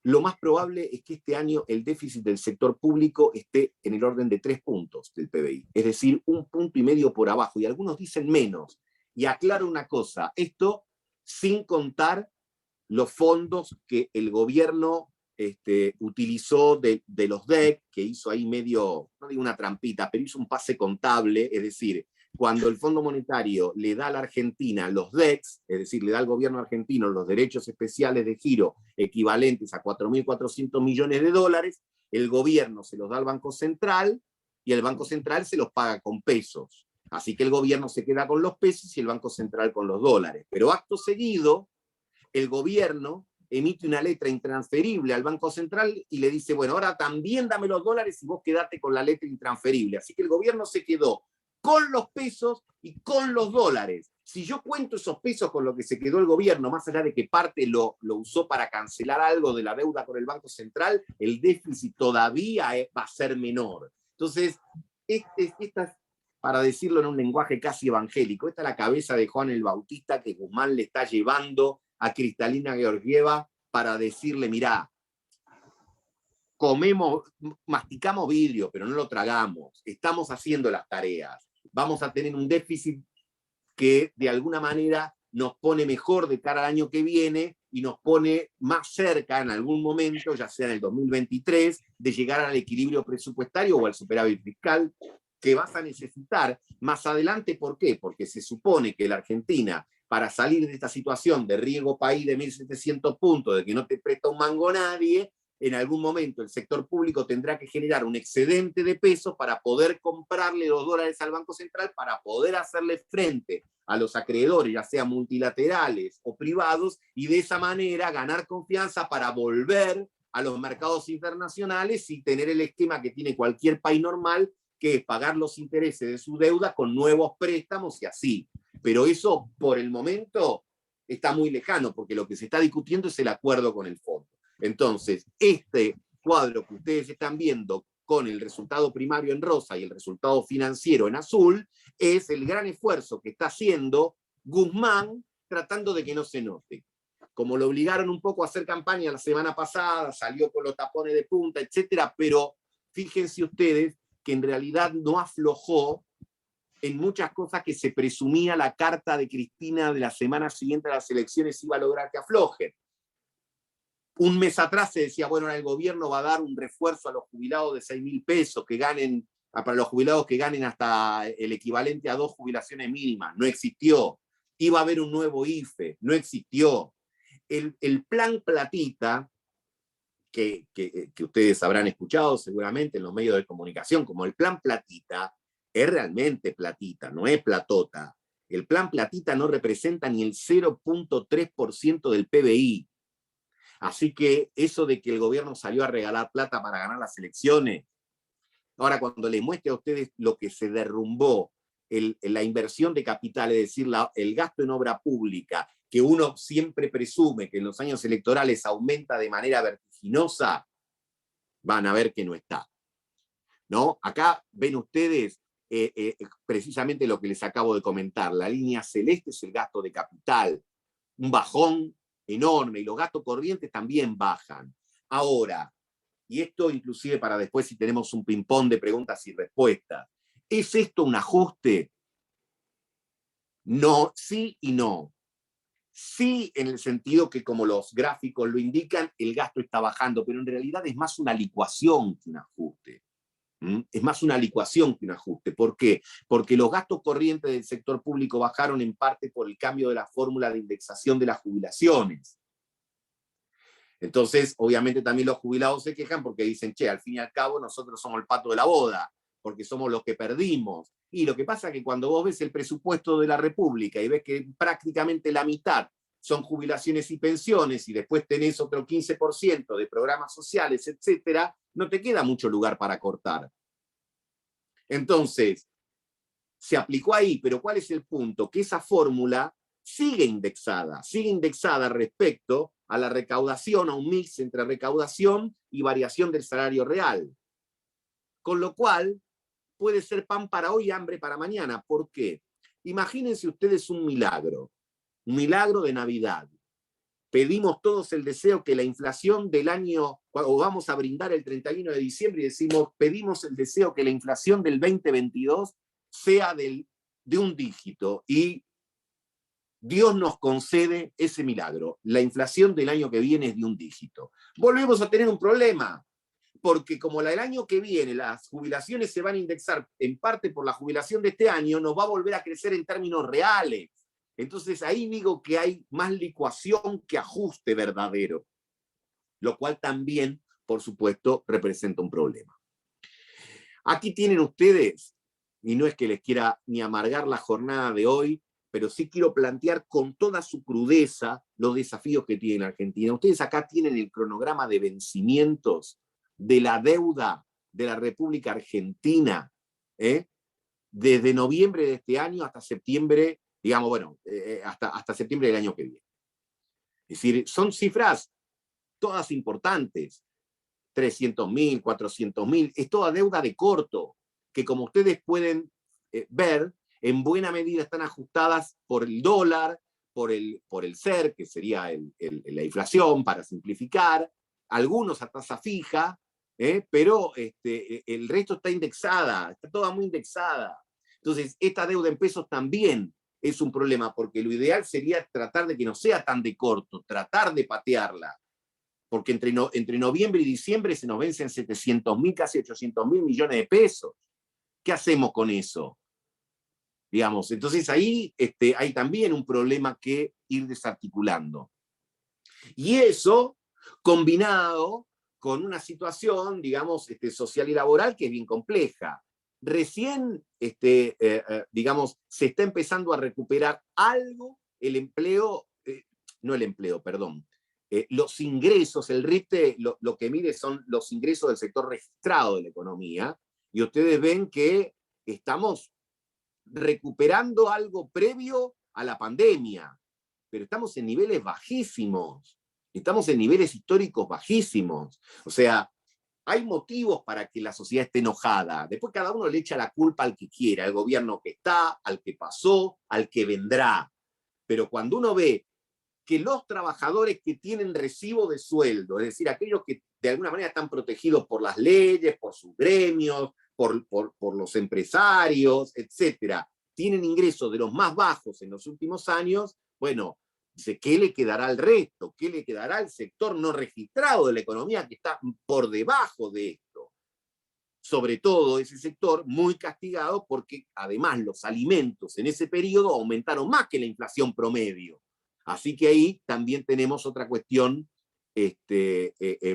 lo más probable es que este año el déficit del sector público esté en el orden de 3 puntos del PBI, es decir, 1,5 puntos por abajo, y algunos dicen menos. Y aclaro una cosa, esto sin contar los fondos que el gobierno utilizó de los DEC, que hizo ahí medio, no digo una trampita, pero hizo un pase contable, es decir, cuando el Fondo Monetario le da a la Argentina los DECs, es decir, le da al gobierno argentino los derechos especiales de giro equivalentes a 4.400 millones de dólares, el gobierno se los da al Banco Central y el Banco Central se los paga con pesos. Así que el gobierno se queda con los pesos y el Banco Central con los dólares. Pero acto seguido, el gobierno emite una letra intransferible al Banco Central y le dice, bueno, ahora también dame los dólares y vos quedate con la letra intransferible. Así que el gobierno se quedó con los pesos y con los dólares. Si yo cuento esos pesos con lo que se quedó el gobierno, más allá de que parte lo usó para cancelar algo de la deuda con el Banco Central, el déficit todavía va a ser menor. Entonces, esta, para decirlo en un lenguaje casi evangélico, esta es la cabeza de Juan el Bautista que Guzmán le está llevando a Cristalina Georgieva para decirle, mirá, masticamos vidrio, pero no lo tragamos, estamos haciendo las tareas, vamos a tener un déficit que de alguna manera nos pone mejor de cara al año que viene y nos pone más cerca en algún momento, ya sea en el 2023, de llegar al equilibrio presupuestario o al superávit fiscal que vas a necesitar más adelante. ¿Por qué? Porque se supone que la Argentina, para salir de esta situación de riesgo país de 1.700 puntos, de que no te presta un mango nadie, en algún momento el sector público tendrá que generar un excedente de pesos para poder comprarle los dólares al Banco Central, para poder hacerle frente a los acreedores, ya sean multilaterales o privados, y de esa manera ganar confianza para volver a los mercados internacionales y tener el esquema que tiene cualquier país normal, que es pagar los intereses de su deuda con nuevos préstamos y así. Pero eso, por el momento, está muy lejano, porque lo que se está discutiendo es el acuerdo con el fondo. Entonces, este cuadro que ustedes están viendo con el resultado primario en rosa y el resultado financiero en azul, es el gran esfuerzo que está haciendo Guzmán tratando de que no se note. Como lo obligaron un poco a hacer campaña la semana pasada, salió con los tapones de punta, etcétera, pero fíjense ustedes que en realidad no aflojó en muchas cosas que se presumía la carta de Cristina de la semana siguiente a las elecciones iba a lograr que aflojen. Un mes atrás se decía, bueno, el gobierno va a dar un refuerzo a los jubilados de 6.000 pesos, que ganen, para los jubilados que ganen hasta el equivalente a 2 jubilaciones mínimas. No existió. Iba a haber un nuevo IFE. No existió. El plan Platita, que ustedes habrán escuchado seguramente en los medios de comunicación, como el plan Platita, es realmente platita, no es platota. El plan Platita no representa ni el 0.3% del PBI. Así que eso de que el gobierno salió a regalar plata para ganar las elecciones, ahora cuando les muestre a ustedes lo que se derrumbó, la inversión de capital, es decir, el gasto en obra pública, que uno siempre presume que en los años electorales aumenta de manera vertiginosa, van a ver que no está. ¿No? Acá ven ustedes precisamente lo que les acabo de comentar. La línea celeste es el gasto de capital, un bajón enorme, y los gastos corrientes también bajan. Ahora, y esto inclusive para después si tenemos un ping-pong de preguntas y respuestas, ¿es esto un ajuste? No, sí y no. Sí, en el sentido que, como los gráficos lo indican, el gasto está bajando, pero en realidad es más una licuación que un ajuste. Es más una licuación que un ajuste. ¿Por qué? Porque los gastos corrientes del sector público bajaron en parte por el cambio de la fórmula de indexación de las jubilaciones. Entonces, obviamente también los jubilados se quejan porque dicen, che, al fin y al cabo nosotros somos el pato de la boda, porque somos los que perdimos. Y lo que pasa es que cuando vos ves el presupuesto de la República y ves que prácticamente la mitad son jubilaciones y pensiones, y después tenés otro 15% de programas sociales, etcétera, no te queda mucho lugar para cortar. Entonces, se aplicó ahí, pero ¿cuál es el punto? Que esa fórmula sigue indexada respecto a la recaudación, a un mix entre recaudación y variación del salario real. Con lo cual, puede ser pan para hoy y hambre para mañana. ¿Por qué? Imagínense ustedes un milagro de Navidad. Pedimos todos el deseo que la inflación del año, o vamos a brindar el 31 de diciembre y decimos, pedimos el deseo que la inflación del 2022 sea de un dígito, y Dios nos concede ese milagro. La inflación del año que viene es de un dígito. Volvemos a tener un problema, porque como el año que viene las jubilaciones se van a indexar en parte por la jubilación de este año, nos va a volver a crecer en términos reales. Entonces ahí digo que hay más licuación que ajuste verdadero, lo cual también, por supuesto, representa un problema. Aquí tienen ustedes, y no es que les quiera ni amargar la jornada de hoy, pero sí quiero plantear con toda su crudeza los desafíos que tiene Argentina. Ustedes acá tienen el cronograma de vencimientos de la deuda de la República Argentina, desde noviembre de este año hasta septiembre, digamos, bueno, hasta septiembre del año que viene. Es decir, son cifras todas importantes, 300.000, 400.000, es toda deuda de corto, que como ustedes pueden ver, en buena medida están ajustadas por el dólar, por el SER, que sería la inflación, para simplificar, algunos a tasa fija, pero el resto está indexada, está toda muy indexada. Entonces, esta deuda en pesos también es un problema, porque lo ideal sería tratar de que no sea tan de corto, tratar de patearla, porque entre noviembre y diciembre se nos vencen 700.000, casi 800.000 millones de pesos. ¿Qué hacemos con eso? Digamos, entonces ahí hay también un problema que ir desarticulando. Y eso combinado con una situación, digamos, social y laboral que es bien compleja. Recién, digamos, se está empezando a recuperar algo el empleo, no el empleo, perdón, los ingresos, el RIPTE lo que mide son los ingresos del sector registrado de la economía, y ustedes ven que estamos recuperando algo previo a la pandemia, pero estamos en niveles bajísimos, estamos en niveles históricos bajísimos. O sea, hay motivos para que la sociedad esté enojada. Después cada uno le echa la culpa al que quiera, al gobierno que está, al que pasó, al que vendrá. Pero cuando uno ve que los trabajadores que tienen recibo de sueldo, es decir, aquellos que de alguna manera están protegidos por las leyes, por sus gremios, por los empresarios, etcétera, tienen ingresos de los más bajos en los últimos años, bueno, dice, ¿qué le quedará al resto? ¿Qué le quedará al sector no registrado de la economía que está por debajo de esto? Sobre todo ese sector muy castigado porque además los alimentos en ese periodo aumentaron más que la inflación promedio. Así que ahí también tenemos otra cuestión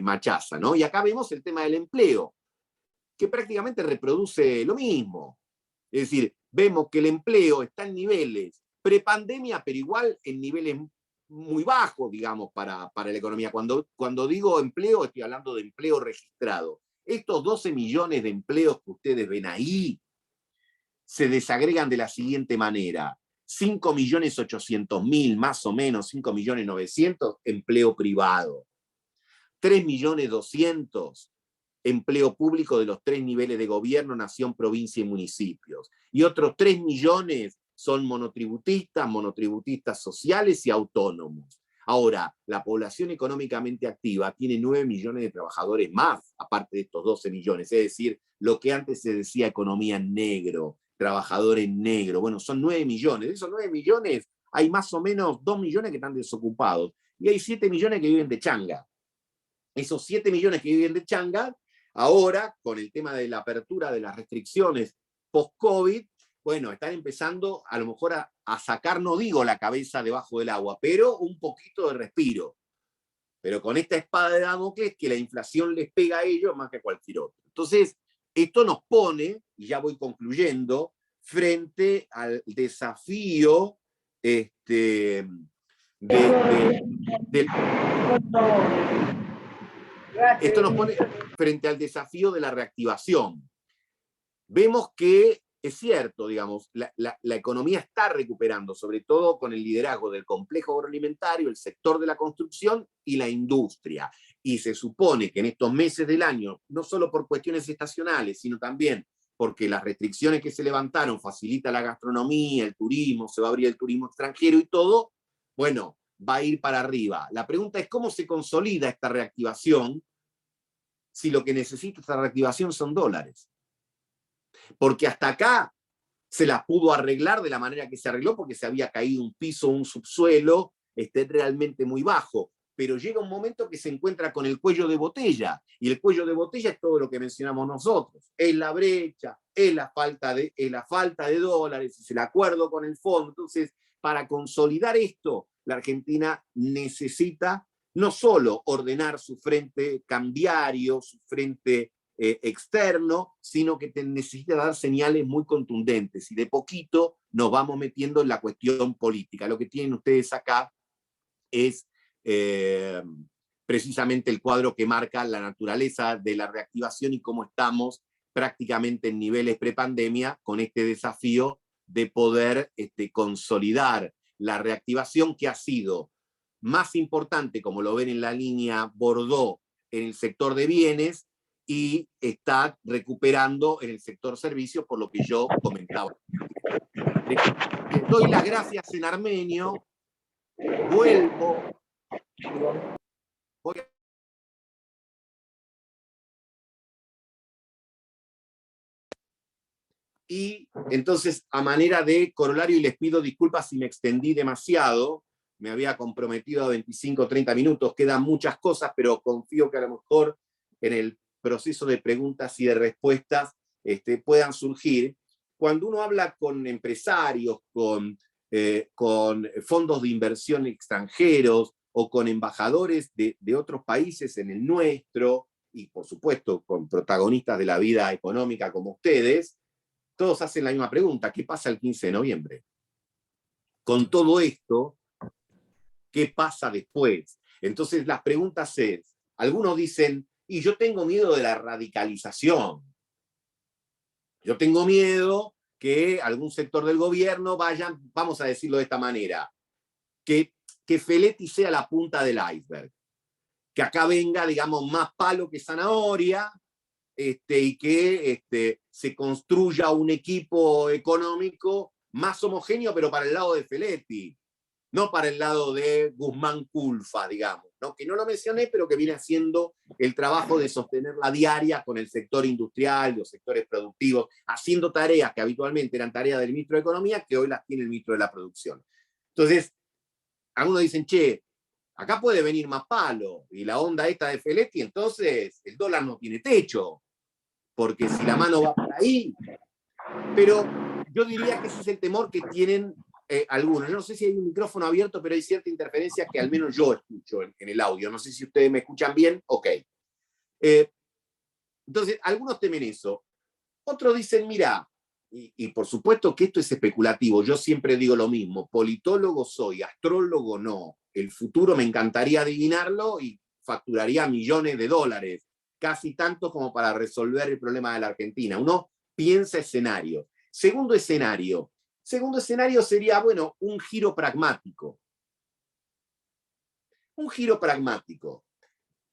machaza, ¿no? Y acá vemos el tema del empleo, que prácticamente reproduce lo mismo. Es decir, vemos que el empleo está en niveles prepandemia, pero igual en niveles muy bajos, digamos, para la economía. Cuando digo empleo, estoy hablando de empleo registrado. Estos 12 millones de empleos que ustedes ven ahí se desagregan de la siguiente manera. 5.800.000, más o menos, 5.900.000, empleo privado. 3.200.000, empleo público de los 3 niveles de gobierno, nación, provincia y municipios. Y otros 3 millones son monotributistas sociales y autónomos. Ahora, la población económicamente activa tiene 9 millones de trabajadores más, aparte de estos 12 millones. Es decir, lo que antes se decía economía en negro, trabajadores en negro. Bueno, son 9 millones. De esos 9 millones hay más o menos 2 millones que están desocupados. Y hay 7 millones que viven de changa. Esos 7 millones que viven de changa, ahora, con el tema de la apertura de las restricciones post-COVID, bueno, están empezando a lo mejor a sacar, no digo la cabeza debajo del agua, pero un poquito de respiro. Pero con esta espada de Damocles que la inflación les pega a ellos más que a cualquier otro. Entonces, esto nos pone, y ya voy concluyendo, frente al desafío esto nos pone frente al desafío de la reactivación. Vemos que es cierto, digamos, la economía está recuperando, sobre todo con el liderazgo del complejo agroalimentario, el sector de la construcción y la industria. Y se supone que en estos meses del año, no solo por cuestiones estacionales, sino también porque las restricciones que se levantaron facilita la gastronomía, el turismo, se va a abrir el turismo extranjero y todo, bueno, va a ir para arriba. La pregunta es cómo se consolida esta reactivación si lo que necesita esta reactivación son dólares. Porque hasta acá se las pudo arreglar de la manera que se arregló porque se había caído un piso, un subsuelo realmente muy bajo. Pero llega un momento que se encuentra con el cuello de botella, y el cuello de botella es todo lo que mencionamos nosotros. Es la brecha, es la falta de dólares, es el acuerdo con el fondo. Entonces, para consolidar esto, la Argentina necesita no solo ordenar su frente cambiario, su frente externo, sino que necesita dar señales muy contundentes, y de poquito nos vamos metiendo en la cuestión política. Lo que tienen ustedes acá es precisamente el cuadro que marca la naturaleza de la reactivación y cómo estamos prácticamente en niveles prepandemia con este desafío de poder consolidar la reactivación, que ha sido más importante, como lo ven en la línea Bordeaux, en el sector de bienes, y está recuperando en el sector servicios, por lo que yo comentaba. Les doy las gracias en armenio, vuelvo. Y entonces, a manera de corolario, y les pido disculpas si me extendí demasiado, me había comprometido a 25 o 30 minutos, quedan muchas cosas, pero confío que a lo mejor en el proceso de preguntas y de respuestas puedan surgir. Cuando uno habla con empresarios, con fondos de inversión extranjeros o con embajadores de otros países en el nuestro, y por supuesto con protagonistas de la vida económica como ustedes, todos hacen la misma pregunta: ¿qué pasa el 15 de noviembre? Con todo esto, ¿qué pasa después? Entonces las preguntas es, algunos dicen, y yo tengo miedo de la radicalización. Yo tengo miedo que algún sector del gobierno vayan, vamos a decirlo de esta manera, que Feletti sea la punta del iceberg. Que acá venga, digamos, más palo que zanahoria, y que se construya un equipo económico más homogéneo, pero para el lado de Feletti. no para el lado de Guzmán Culfa, digamos, ¿no? Que no lo mencioné, pero que viene haciendo el trabajo de sostener la diaria con el sector industrial, los sectores productivos, haciendo tareas que habitualmente eran tareas del ministro de Economía, que hoy las tiene el ministro de la Producción. Entonces, algunos dicen, che, acá puede venir más palo, y la onda esta de Feletti, entonces el dólar no tiene techo, porque si la mano va por ahí. Pero yo diría que ese es el temor que tienen algunos. Yo no sé si hay un micrófono abierto, pero hay cierta interferencia que al menos yo escucho en el audio. No sé si ustedes me escuchan bien. Ok. Entonces, algunos temen eso. Otros dicen, mira, y por supuesto que esto es especulativo, yo siempre digo lo mismo, politólogo soy, astrólogo no. El futuro me encantaría adivinarlo y facturaría millones de dólares, casi tanto como para resolver el problema de la Argentina. Uno piensa escenarios. Segundo escenario sería, bueno, un giro pragmático. Un giro pragmático.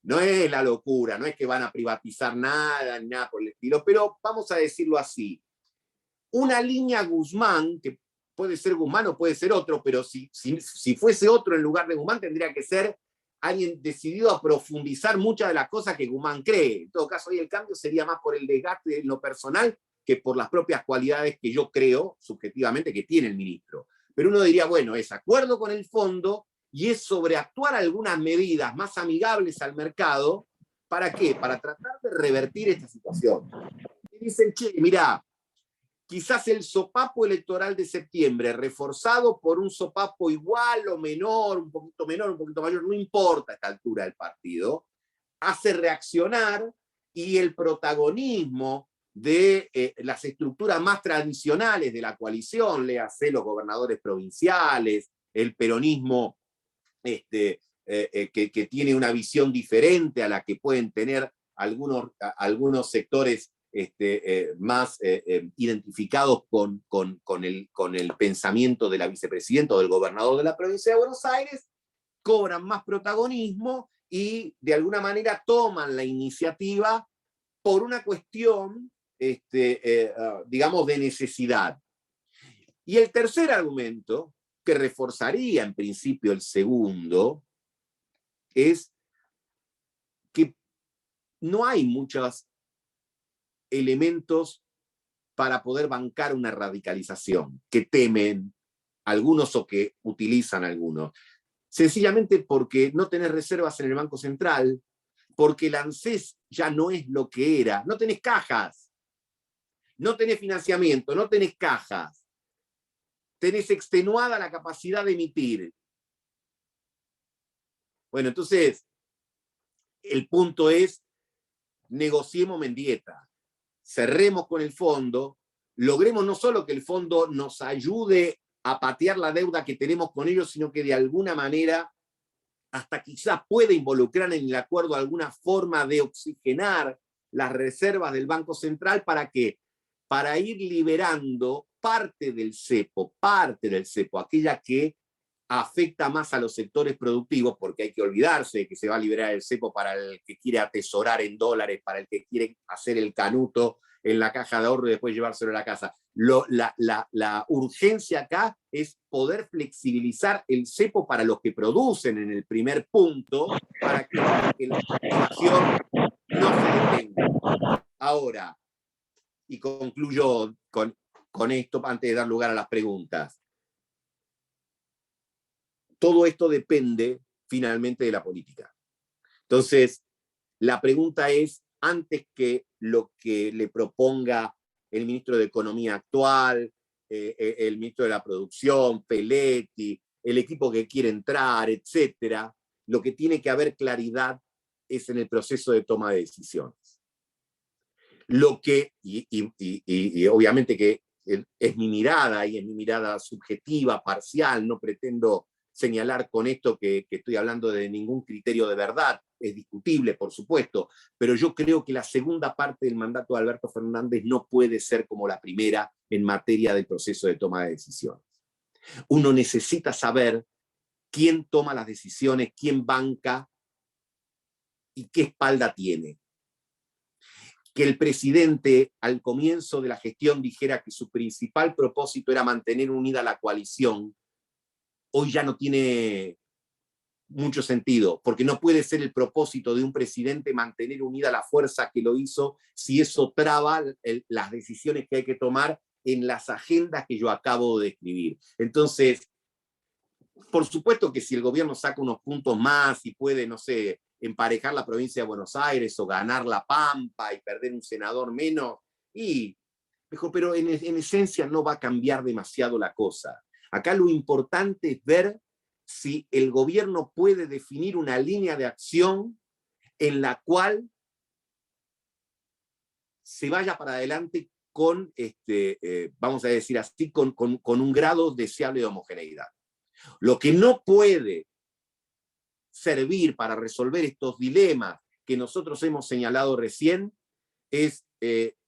No es la locura, no es que van a privatizar nada, ni nada por el estilo, pero vamos a decirlo así. Una línea Guzmán, que puede ser Guzmán o puede ser otro, pero si fuese otro en lugar de Guzmán, tendría que ser alguien decidido a profundizar muchas de las cosas que Guzmán cree. En todo caso, ahí el cambio sería más por el desgaste en lo personal que por las propias cualidades que yo creo, subjetivamente, que tiene el ministro. Pero uno diría, bueno, es acuerdo con el fondo y es sobreactuar algunas medidas más amigables al mercado. ¿Para qué? Para tratar de revertir esta situación. Y dicen, che, mirá, quizás el sopapo electoral de septiembre, reforzado por un sopapo igual o menor, un poquito mayor, no importa a esta altura del partido, hace reaccionar y el protagonismo de las estructuras más tradicionales de la coalición, léase los gobernadores provinciales, el peronismo que tiene una visión diferente a la que pueden tener algunos sectores más identificados con el pensamiento de la vicepresidenta o del gobernador de la provincia de Buenos Aires, cobran más protagonismo y de alguna manera toman la iniciativa por una cuestión, digamos, de necesidad. Y el tercer argumento, que reforzaría en principio el segundo, es que no hay muchos elementos para poder bancar una radicalización que temen algunos o que utilizan algunos. Sencillamente porque no tenés reservas en el Banco Central, porque el ANSES ya no es lo que era. No tenés cajas, no tenés financiamiento, no tenés cajas. Tenés extenuada la capacidad de emitir. Bueno, entonces, el punto es, negociemos Mendieta, cerremos con el fondo, logremos no solo que el fondo nos ayude a patear la deuda que tenemos con ellos, sino que de alguna manera hasta quizás pueda involucrar en el acuerdo alguna forma de oxigenar las reservas del Banco Central. ¿Para qué? Para ir liberando parte del cepo, aquella que afecta más a los sectores productivos, porque hay que olvidarse de que se va a liberar el cepo para el que quiere atesorar en dólares, para el que quiere hacer el canuto en la caja de ahorro y después llevárselo a la casa. La urgencia acá es poder flexibilizar el cepo para los que producen en el primer punto, para que la inflación no se detenga. Ahora, y concluyo con esto antes de dar lugar a las preguntas. Todo esto depende finalmente de la política. Entonces, la pregunta es, antes que lo que le proponga el ministro de Economía actual, el ministro de la Producción, Feletti, el equipo que quiere entrar, etcétera, lo que tiene que haber claridad es en el proceso de toma de decisiones. Lo que, y obviamente que es mi mirada, y es mi mirada subjetiva, parcial, no pretendo señalar con esto que estoy hablando de ningún criterio de verdad, es discutible, por supuesto, pero yo creo que la segunda parte del mandato de Alberto Fernández no puede ser como la primera en materia del proceso de toma de decisiones. Uno necesita saber quién toma las decisiones, quién banca y qué espalda tiene. Que el presidente al comienzo de la gestión dijera que su principal propósito era mantener unida la coalición, hoy ya no tiene mucho sentido, porque no puede ser el propósito de un presidente mantener unida la fuerza que lo hizo si eso traba las decisiones que hay que tomar en las agendas que yo acabo de describir. Entonces, por supuesto que si el gobierno saca unos puntos más y puede, no sé, emparejar la provincia de Buenos Aires o ganar La Pampa y perder un senador menos, y mejor, pero en esencia no va a cambiar demasiado la cosa. Acá lo importante es ver si el gobierno puede definir una línea de acción en la cual se vaya para adelante con, vamos a decir así, con un grado deseable de homogeneidad. Lo que no puede servir para resolver estos dilemas que nosotros hemos señalado recién es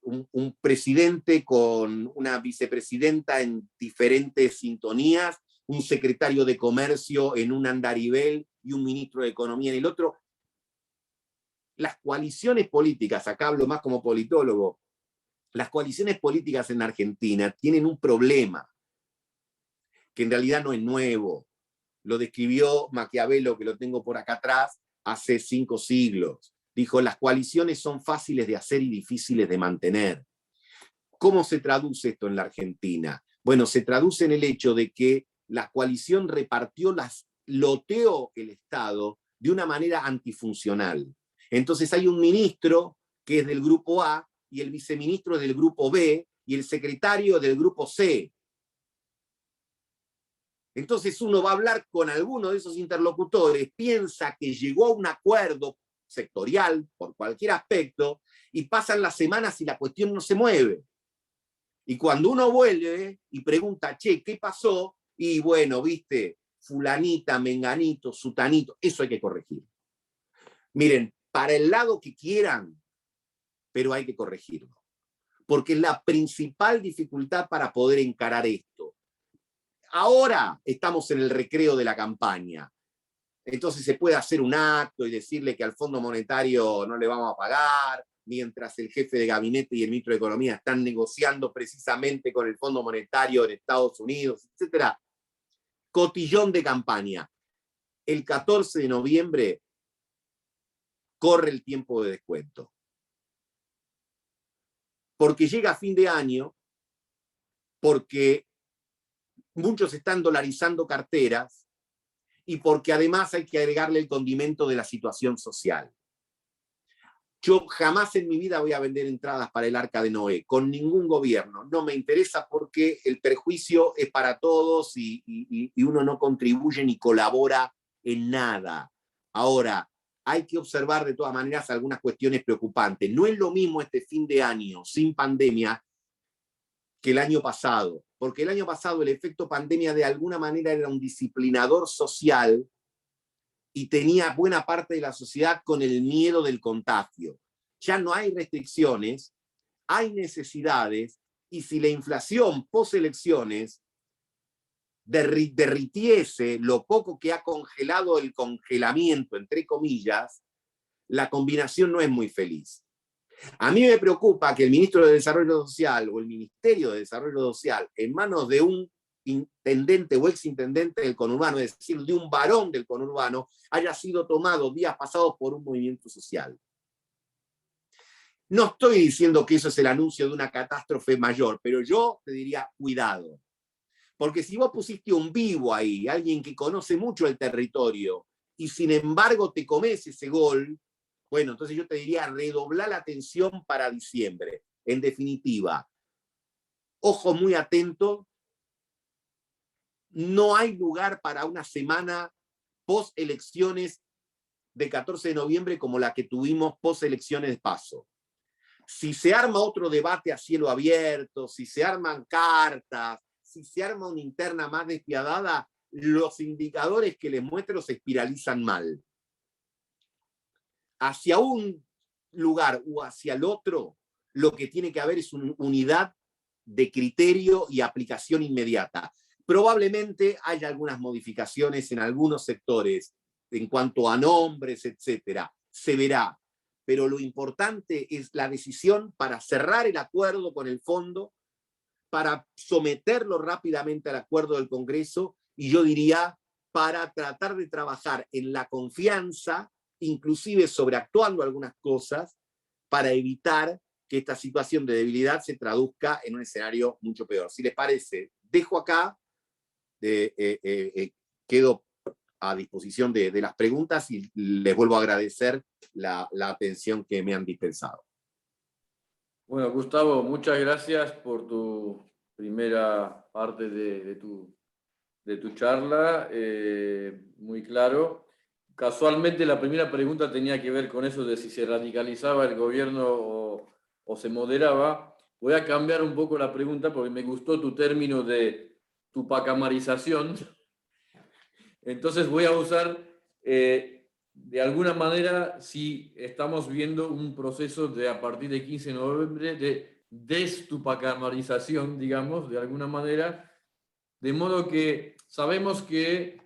un presidente con una vicepresidenta en diferentes sintonías, un secretario de comercio en un andarivel y un ministro de economía en el otro. Las coaliciones políticas, acá hablo más como politólogo, las coaliciones políticas en Argentina tienen un problema que en realidad no es nuevo. Lo describió Maquiavelo, que lo tengo por acá atrás, hace 5 siglos. Dijo, las coaliciones son fáciles de hacer y difíciles de mantener. ¿Cómo se traduce esto en la Argentina? Bueno, se traduce en el hecho de que la coalición loteó el Estado de una manera antifuncional. Entonces hay un ministro que es del grupo A y el viceministro es del grupo B y el secretario del grupo C. Entonces uno va a hablar con alguno de esos interlocutores, piensa que llegó a un acuerdo sectorial por cualquier aspecto y pasan las semanas y la cuestión no se mueve. Y cuando uno vuelve y pregunta, che, ¿qué pasó? Y bueno, viste, fulanita, menganito, sutanito, eso hay que corregir. Miren, para el lado que quieran, pero hay que corregirlo. Porque es la principal dificultad para poder encarar esto. Ahora estamos en el recreo de la campaña. Entonces se puede hacer un acto y decirle que al Fondo Monetario no le vamos a pagar, mientras el jefe de gabinete y el ministro de Economía están negociando precisamente con el Fondo Monetario en Estados Unidos, etc. Cotillón de campaña. El 14 de noviembre corre el tiempo de descuento. Porque llega fin de año, porque muchos están dolarizando carteras y porque además hay que agregarle el condimento de la situación social. Yo jamás en mi vida voy a vender entradas para el Arca de Noé, con ningún gobierno. No me interesa porque el perjuicio es para todos y uno no contribuye ni colabora en nada. Ahora, hay que observar de todas maneras algunas cuestiones preocupantes. No es lo mismo este fin de año sin pandemia que el año pasado, porque el año pasado el efecto pandemia de alguna manera era un disciplinador social y tenía buena parte de la sociedad con el miedo del contagio. Ya no hay restricciones, hay necesidades, y si la inflación post-elecciones derritiese lo poco que ha congelado el congelamiento, entre comillas, la combinación no es muy feliz. A mí me preocupa que el ministro de Desarrollo Social o el Ministerio de Desarrollo Social, en manos de un intendente o exintendente del conurbano, es decir, de un varón del conurbano, haya sido tomado días pasados por un movimiento social. No estoy diciendo que eso es el anuncio de una catástrofe mayor, pero yo te diría, cuidado. Porque si vos pusiste un vivo ahí, alguien que conoce mucho el territorio, y sin embargo te comes ese gol, bueno, entonces yo te diría, redoblar la atención para diciembre. En definitiva, ojos muy atentos, no hay lugar para una semana post-elecciones de 14 de noviembre como la que tuvimos post-elecciones de PASO. Si se arma otro debate a cielo abierto, si se arman cartas, si se arma una interna más despiadada, los indicadores que les muestro se espiralizan mal. Hacia un lugar o hacia el otro, lo que tiene que haber es una unidad de criterio y aplicación inmediata. Probablemente haya algunas modificaciones en algunos sectores en cuanto a nombres, etcétera. Se verá. Pero lo importante es la decisión para cerrar el acuerdo con el fondo, para someterlo rápidamente al acuerdo del Congreso y yo diría para tratar de trabajar en la confianza, inclusive sobreactuando algunas cosas, para evitar que esta situación de debilidad se traduzca en un escenario mucho peor. Si les parece, dejo acá, quedo a disposición de las preguntas y les vuelvo a agradecer la atención que me han dispensado. Bueno, Gustavo, muchas gracias por tu primera parte de tu charla, muy claro. Casualmente la primera pregunta tenía que ver con eso de si se radicalizaba el gobierno o se moderaba. Voy a cambiar un poco la pregunta porque me gustó tu término de tupacamarización. Entonces voy a usar, de alguna manera, si estamos viendo un proceso de a partir del 15 de noviembre de destupacamarización, digamos, de alguna manera, de modo que sabemos que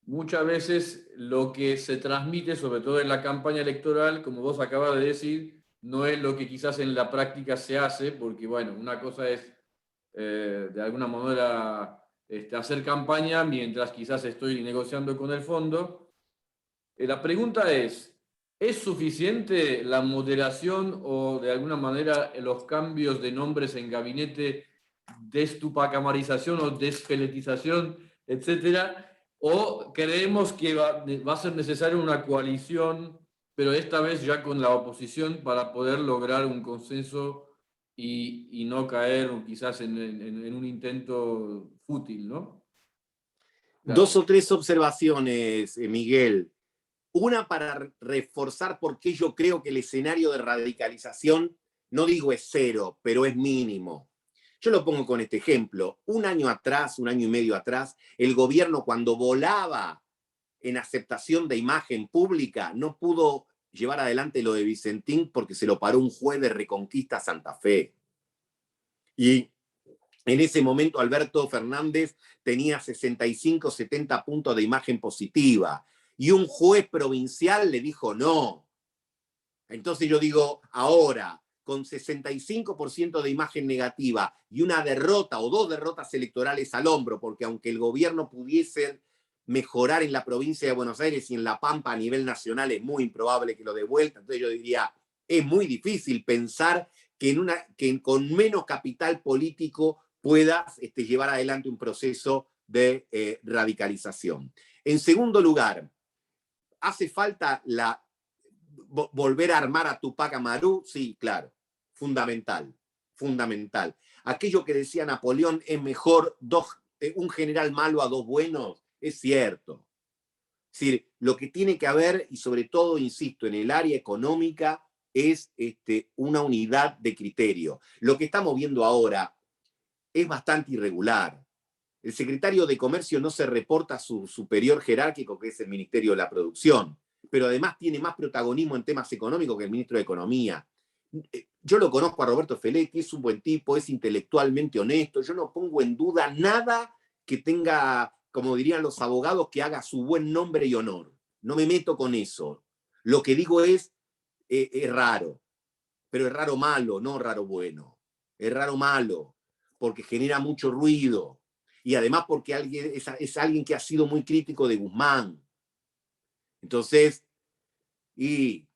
muchas veces lo que se transmite, sobre todo en la campaña electoral, como vos acabas de decir, no es lo que quizás en la práctica se hace, porque bueno, una cosa es de alguna manera hacer campaña mientras quizás estoy negociando con el fondo. La pregunta ¿es suficiente la moderación o de alguna manera los cambios de nombres en gabinete, destupacamarización o desfeletización, etcétera? ¿O creemos que va a ser necesaria una coalición, pero esta vez ya con la oposición, para poder lograr un consenso y no caer quizás en un intento fútil, ¿no? Dos o tres observaciones, Miguel. Una para reforzar por qué yo creo que el escenario de radicalización, no digo es cero, pero es mínimo. Yo lo pongo con este ejemplo. Un año atrás, un año y medio atrás, el gobierno cuando volaba en aceptación de imagen pública no pudo llevar adelante lo de Vicentín porque se lo paró un juez de Reconquista Santa Fe. Y en ese momento Alberto Fernández tenía 65, 70 puntos de imagen positiva. Y un juez provincial le dijo no. Entonces yo digo, ahora, con 65% de imagen negativa y una derrota o dos derrotas electorales al hombro, porque aunque el gobierno pudiese mejorar en la provincia de Buenos Aires y en La Pampa a nivel nacional, es muy improbable que lo dé vuelta. Entonces yo diría, es muy difícil pensar que con menos capital político puedas llevar adelante un proceso de radicalización. En segundo lugar, ¿hace falta volver a armar a Tupac Amaru? Sí, claro, fundamental, fundamental. Aquello que decía Napoleón, es mejor un general malo a dos buenos, es cierto. Es decir, lo que tiene que haber, y sobre todo, insisto, en el área económica, es una unidad de criterio. Lo que estamos viendo ahora es bastante irregular. El secretario de Comercio no se reporta a su superior jerárquico, que es el Ministerio de la Producción, pero además tiene más protagonismo en temas económicos que el ministro de Economía. Yo lo conozco a Roberto Feletti, es un buen tipo, es intelectualmente honesto, yo no pongo en duda nada que tenga, como dirían los abogados, que haga su buen nombre y honor. No me meto con eso. Lo que digo es raro, pero es raro malo, no raro bueno. Es raro malo, porque genera mucho ruido. Y además porque es alguien que ha sido muy crítico de Guzmán. Entonces, y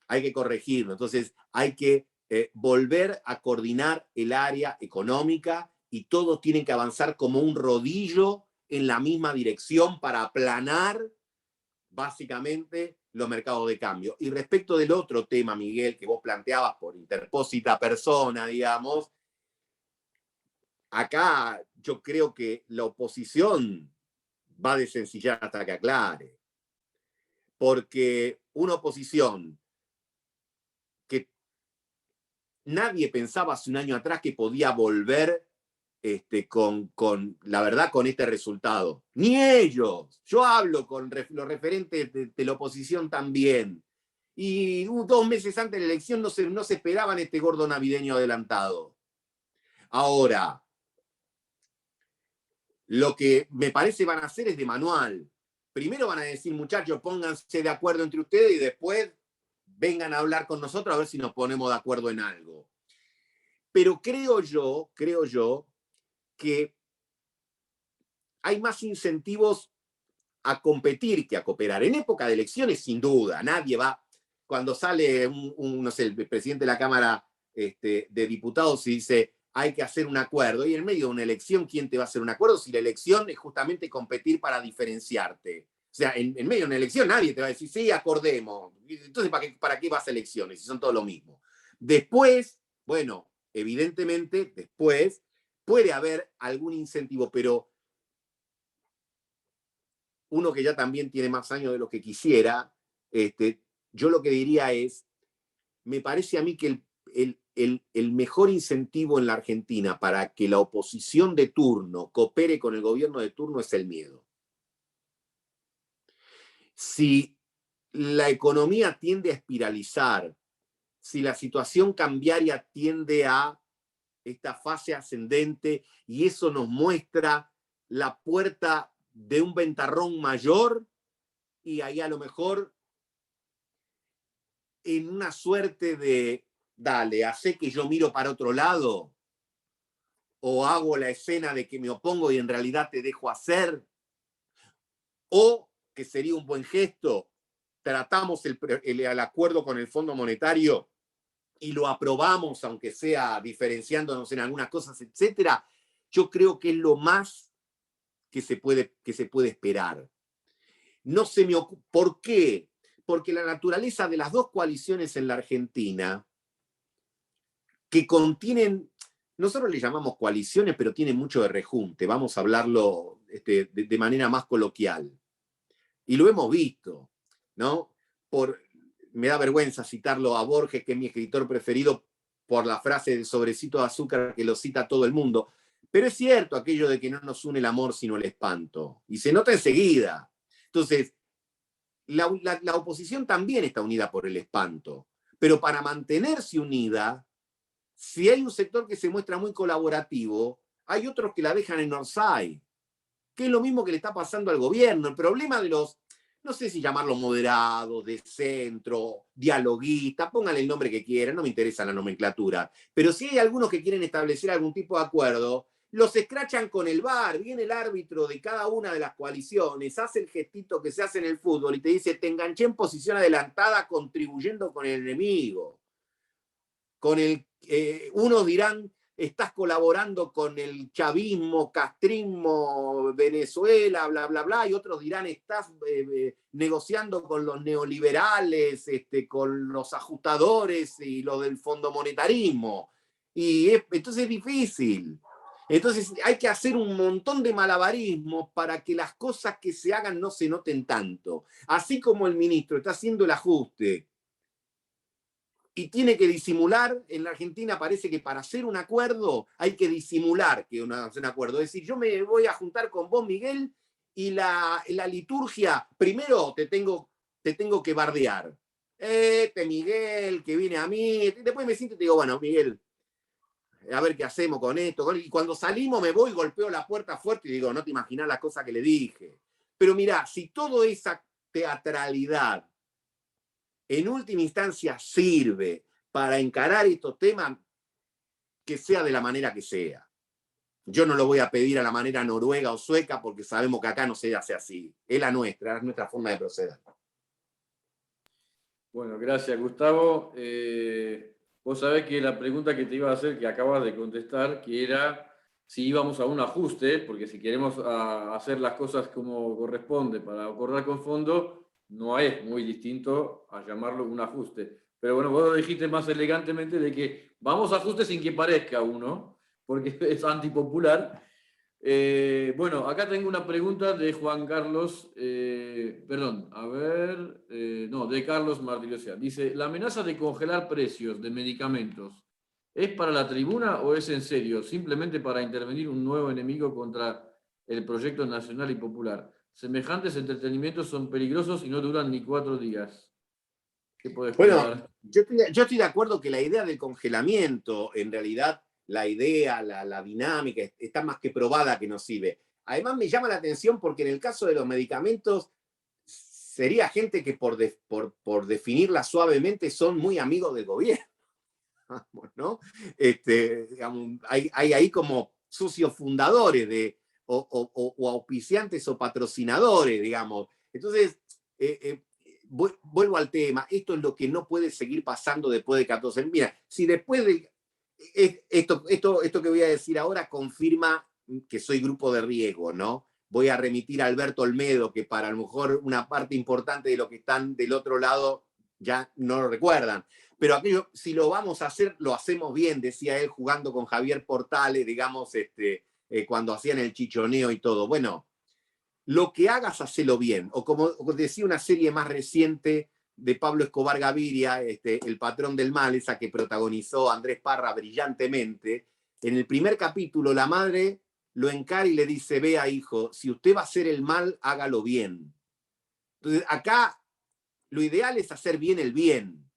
hay que corregirlo. Entonces, hay que volver a coordinar el área económica y todos tienen que avanzar como un rodillo en la misma dirección para aplanar básicamente los mercados de cambio. Y respecto del otro tema, Miguel, que vos planteabas por interpósita persona, digamos, acá yo creo que la oposición va a desencillar hasta que aclare. Porque una oposición que nadie pensaba hace un año atrás que podía volver la verdad, con este resultado. Ni ellos. Yo hablo con los referentes de la oposición también. Y 2 meses antes de la elección no se esperaban este gordo navideño adelantado. Ahora, lo que me parece van a hacer es de manual. Primero van a decir, muchachos, pónganse de acuerdo entre ustedes y después vengan a hablar con nosotros a ver si nos ponemos de acuerdo en algo. Pero creo yo que hay más incentivos a competir que a cooperar. En época de elecciones, sin duda, nadie va, cuando sale no sé, el presidente de la Cámara de Diputados y dice, hay que hacer un acuerdo, y en medio de una elección, ¿quién te va a hacer un acuerdo si la elección es justamente competir para diferenciarte? O sea, en medio de una elección nadie te va a decir, sí, acordemos. Entonces, ¿para qué vas a elecciones si son todo lo mismo? Después, bueno, evidentemente, después puede haber algún incentivo, pero uno que ya también tiene más años de lo que quisiera, yo lo que diría es, me parece a mí que el mejor incentivo en la Argentina para que la oposición de turno coopere con el gobierno de turno es el miedo. Si la economía tiende a espiralizar, si la situación cambiaria tiende a esta fase ascendente y eso nos muestra la puerta de un ventarrón mayor, y ahí a lo mejor en una suerte de, dale, hace que yo miro para otro lado, o hago la escena de que me opongo y en realidad te dejo hacer, o, que sería un buen gesto, tratamos el acuerdo con el Fondo Monetario y lo aprobamos, aunque sea diferenciándonos en algunas cosas, etcétera. Yo creo que es lo más que se puede esperar. No se me ocurre. ¿Por qué? Porque la naturaleza de las dos coaliciones en la Argentina, que contienen, nosotros le llamamos coaliciones, pero tienen mucho de rejunte, vamos a hablarlo de manera más coloquial. Y lo hemos visto, ¿no? Me da vergüenza citarlo a Borges, que es mi escritor preferido, por la frase del sobrecito de azúcar que lo cita todo el mundo. Pero es cierto aquello de que no nos une el amor sino el espanto. Y se nota enseguida. Entonces, la oposición también está unida por el espanto. Pero para mantenerse unida, si hay un sector que se muestra muy colaborativo, hay otros que la dejan en Orsay, que es lo mismo que le está pasando al gobierno. El problema de los, no sé si llamarlos moderados, de centro, dialoguistas, pónganle el nombre que quieran, no me interesa la nomenclatura, pero si hay algunos que quieren establecer algún tipo de acuerdo, los escrachan con el VAR, viene el árbitro de cada una de las coaliciones, hace el gestito que se hace en el fútbol y te dice, te enganché en posición adelantada contribuyendo con el enemigo. Unos dirán, estás colaborando con el chavismo, castrismo, Venezuela, bla, bla, bla, y otros dirán, estás negociando con los neoliberales, con los ajustadores y los del fondo monetarismo. Entonces es difícil. Entonces hay que hacer un montón de malabarismos para que las cosas que se hagan no se noten tanto. Así como el ministro está haciendo el ajuste y tiene que disimular, en la Argentina parece que para hacer un acuerdo hay que disimular que es un acuerdo. Es decir, yo me voy a juntar con vos, Miguel, y la liturgia, primero te tengo que bardear. Miguel, que viene a mí, después me siento y te digo, bueno, Miguel, a ver qué hacemos con esto. Y cuando salimos me voy, golpeo la puerta fuerte y digo, no te imaginás la cosa que le dije. Pero mirá, si toda esa teatralidad en última instancia sirve para encarar estos temas, que sea de la manera que sea. Yo no lo voy a pedir a la manera noruega o sueca porque sabemos que acá no se hace así. Es nuestra forma de proceder. Bueno, gracias, Gustavo. Vos sabés que la pregunta que te iba a hacer, que acabas de contestar, que era si íbamos a un ajuste, porque si queremos hacer las cosas como corresponde para acordar con fondo, no es muy distinto a llamarlo un ajuste. Pero bueno, vos lo dijiste más elegantemente de que vamos a ajuste sin que parezca uno, porque es antipopular. Bueno, acá tengo una pregunta de Juan Carlos, de Carlos Martirosea. Dice, ¿la amenaza de congelar precios de medicamentos es para la tribuna o es en serio? Simplemente para intervenir un nuevo enemigo contra el proyecto nacional y popular. Semejantes entretenimientos son peligrosos y no duran ni 4 días. ¿Qué podés contar? Yo estoy de acuerdo que la idea del congelamiento, en realidad, la idea, la dinámica, está más que probada que nos sirve. Además, me llama la atención porque en el caso de los medicamentos, sería gente que por definirla suavemente son muy amigos del gobierno, ¿no? Digamos, hay ahí como socios fundadores o auspiciantes o patrocinadores, digamos. Entonces, vuelvo al tema, esto es lo que no puede seguir pasando después de 14. Mira, si después de esto que voy a decir ahora confirma que soy grupo de riesgo, ¿no? Voy a remitir a Alberto Olmedo, que para a lo mejor una parte importante de los que están del otro lado ya no lo recuerdan. Pero aquello, si lo vamos a hacer, lo hacemos bien, decía él, jugando con Javier Portales, digamos, cuando hacían el chichoneo y todo. Bueno, lo que hagas, hacelo bien. O como decía una serie más reciente de Pablo Escobar Gaviria, El patrón del mal, esa que protagonizó Andrés Parra brillantemente, en el primer capítulo la madre lo encara y le dice: vea, hijo, si usted va a hacer el mal, hágalo bien. Entonces, acá lo ideal es hacer bien el bien.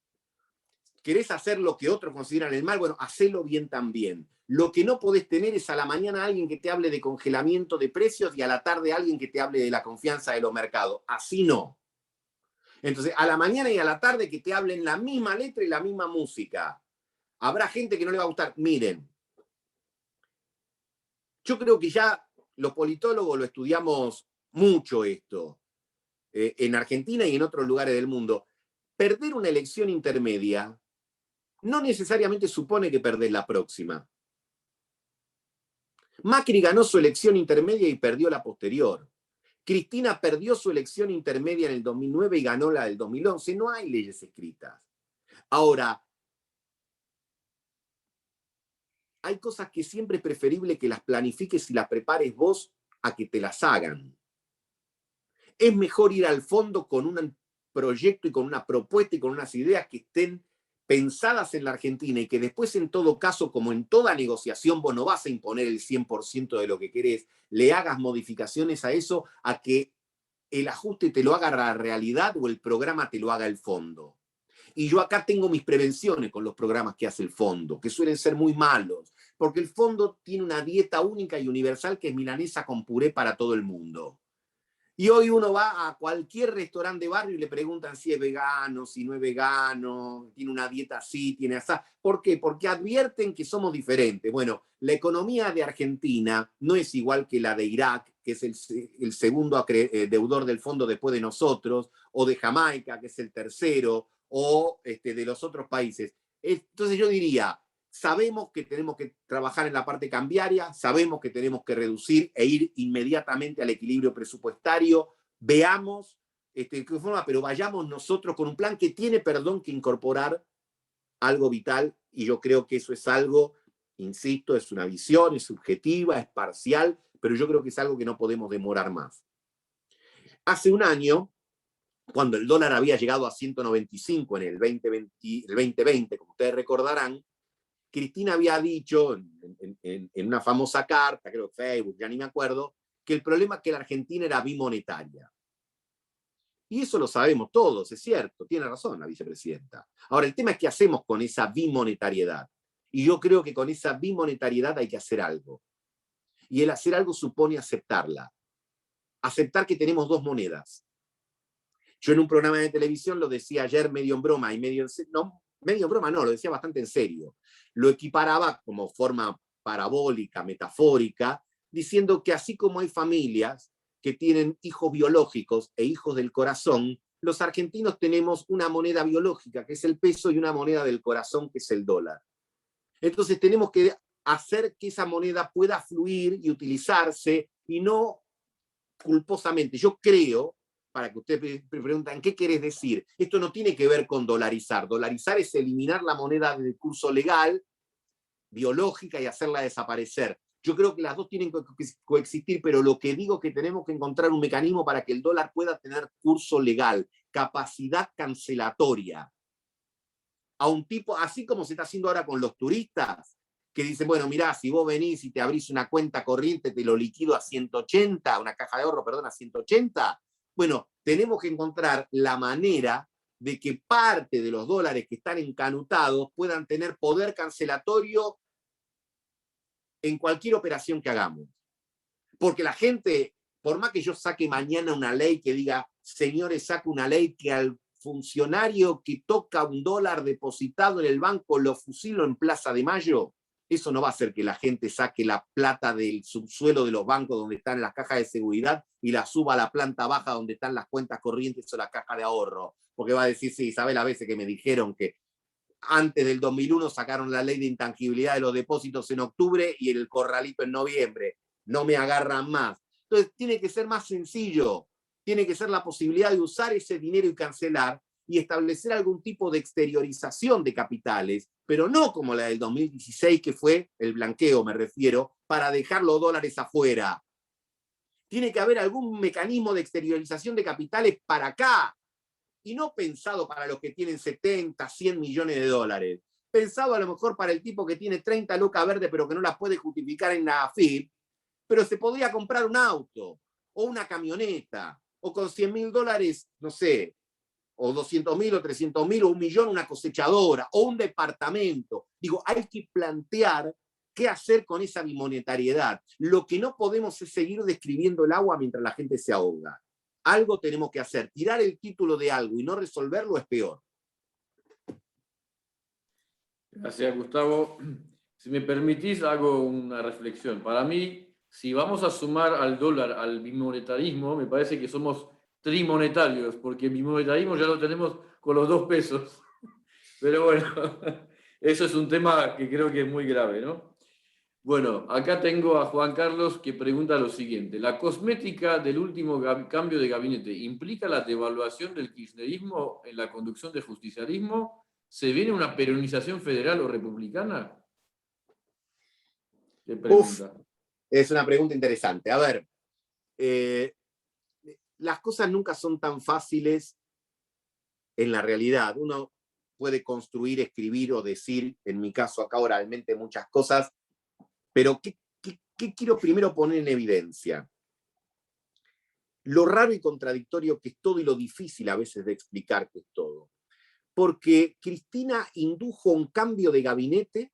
¿Querés hacer lo que otros consideran el mal? Bueno, hacelo bien también. Lo que no podés tener es a la mañana alguien que te hable de congelamiento de precios y a la tarde alguien que te hable de la confianza de los mercados. Así no. Entonces, a la mañana y a la tarde que te hablen la misma letra y la misma música. Habrá gente que no le va a gustar. Miren, yo creo que ya los politólogos lo estudiamos mucho esto, en Argentina y en otros lugares del mundo. Perder una elección intermedia no necesariamente supone que perdés la próxima. Macri ganó su elección intermedia y perdió la posterior. Cristina perdió su elección intermedia en el 2009 y ganó la del 2011. No hay leyes escritas. Ahora, hay cosas que siempre es preferible que las planifiques y las prepares vos a que te las hagan. Es mejor ir al fondo con un proyecto y con una propuesta y con unas ideas que estén pensadas en la Argentina y que después, en todo caso, como en toda negociación, vos no vas a imponer el 100% de lo que querés, le hagas modificaciones a eso, a que el ajuste te lo haga la realidad o el programa te lo haga el fondo. Y yo acá tengo mis prevenciones con los programas que hace el fondo, que suelen ser muy malos, porque el fondo tiene una dieta única y universal que es milanesa con puré para todo el mundo. Y hoy uno va a cualquier restaurante de barrio y le preguntan si es vegano, si no es vegano, tiene una dieta así, tiene así. ¿Por qué? Porque advierten que somos diferentes. Bueno, la economía de Argentina no es igual que la de Irak, que es el segundo deudor del fondo después de nosotros, o de Jamaica, que es el tercero, o de los otros países. Entonces yo diría, sabemos que tenemos que trabajar en la parte cambiaria, sabemos que tenemos que reducir e ir inmediatamente al equilibrio presupuestario, veamos qué forma, pero vayamos nosotros con un plan que tiene, que incorporar algo vital, y yo creo que eso es algo, insisto, es una visión, es subjetiva, es parcial, pero yo creo que es algo que no podemos demorar más. Hace un año, cuando el dólar había llegado a 195 en el 2020, como ustedes recordarán, Cristina había dicho en una famosa carta, creo que Facebook, ya ni me acuerdo, que el problema es que la Argentina era bimonetaria. Y eso lo sabemos todos, es cierto, tiene razón la vicepresidenta. Ahora, el tema es qué hacemos con esa bimonetariedad. Y yo creo que con esa bimonetariedad hay que hacer algo. Y el hacer algo supone aceptarla. Aceptar que tenemos dos monedas. Yo en un programa de televisión lo decía ayer medio en broma y medio en broma no, lo decía bastante en serio. Lo equiparaba como forma parabólica, metafórica, diciendo que así como hay familias que tienen hijos biológicos e hijos del corazón, los argentinos tenemos una moneda biológica, que es el peso, y una moneda del corazón, que es el dólar. Entonces tenemos que hacer que esa moneda pueda fluir y utilizarse, y no culposamente. Yo creo, para que ustedes pregunten, ¿qué querés decir? Esto no tiene que ver con dolarizar. Dolarizar es eliminar la moneda del curso legal, biológica, y hacerla desaparecer. Yo creo que las dos tienen que coexistir, pero lo que digo es que tenemos que encontrar un mecanismo para que el dólar pueda tener curso legal, capacidad cancelatoria. A un tipo, así como se está haciendo ahora con los turistas, que dicen, bueno, mirá, si vos venís y te abrís una cuenta corriente, te lo liquido a 180, una caja de ahorro, perdón, a 180. Bueno, tenemos que encontrar la manera de que parte de los dólares que están encanutados puedan tener poder cancelatorio en cualquier operación que hagamos. Porque la gente, por más que yo saque mañana una ley que diga, señores, saco una ley que al funcionario que toca un dólar depositado en el banco lo fusilo en Plaza de Mayo, Eso no va a hacer que la gente saque la plata del subsuelo de los bancos donde están las cajas de seguridad y la suba a la planta baja donde están las cuentas corrientes o la caja de ahorro. Porque va a decir, sí, ¿sabes las veces que me dijeron que antes del 2001 sacaron la ley de intangibilidad de los depósitos en octubre y el corralito en noviembre? No me agarran más. Entonces tiene que ser más sencillo. Tiene que ser la posibilidad de usar ese dinero y cancelar y establecer algún tipo de exteriorización de capitales, pero no como la del 2016, que fue el blanqueo, me refiero, para dejar los dólares afuera. Tiene que haber algún mecanismo de exteriorización de capitales para acá, y no pensado para los que tienen 70, 100 millones de dólares. Pensado a lo mejor para el tipo que tiene 30 lucas verdes, pero que no las puede justificar en la AFIP, pero se podría comprar un auto, o una camioneta, o con 100.000 dólares, no sé, o 200.000 o 300.000 o 1.000.000 una cosechadora o un departamento. Digo, hay que plantear qué hacer con esa bimonetariedad. Lo que no podemos es seguir describiendo el agua mientras la gente se ahoga. Algo tenemos que hacer. Tirar el título de algo y no resolverlo es peor. Gracias, Gustavo. Si me permitís, hago una reflexión. Para mí, si vamos a sumar al dólar al bimonetarismo, me parece que somos trimonetarios, porque el bimonetarismo ya lo tenemos con los 2 pesos. Pero bueno, eso es un tema que creo que es muy grave, ¿no? Bueno, acá tengo a Juan Carlos que pregunta lo siguiente. ¿La cosmética del último cambio de gabinete implica la devaluación del kirchnerismo en la conducción del justicialismo? ¿Se viene una peronización federal o republicana? ¿Qué pregunta? Es una pregunta interesante. A ver, las cosas nunca son tan fáciles en la realidad. Uno puede construir, escribir o decir, en mi caso acá oralmente, muchas cosas, pero ¿qué quiero primero poner en evidencia? Lo raro y contradictorio que es todo y lo difícil a veces de explicar que es todo. Porque Cristina indujo un cambio de gabinete,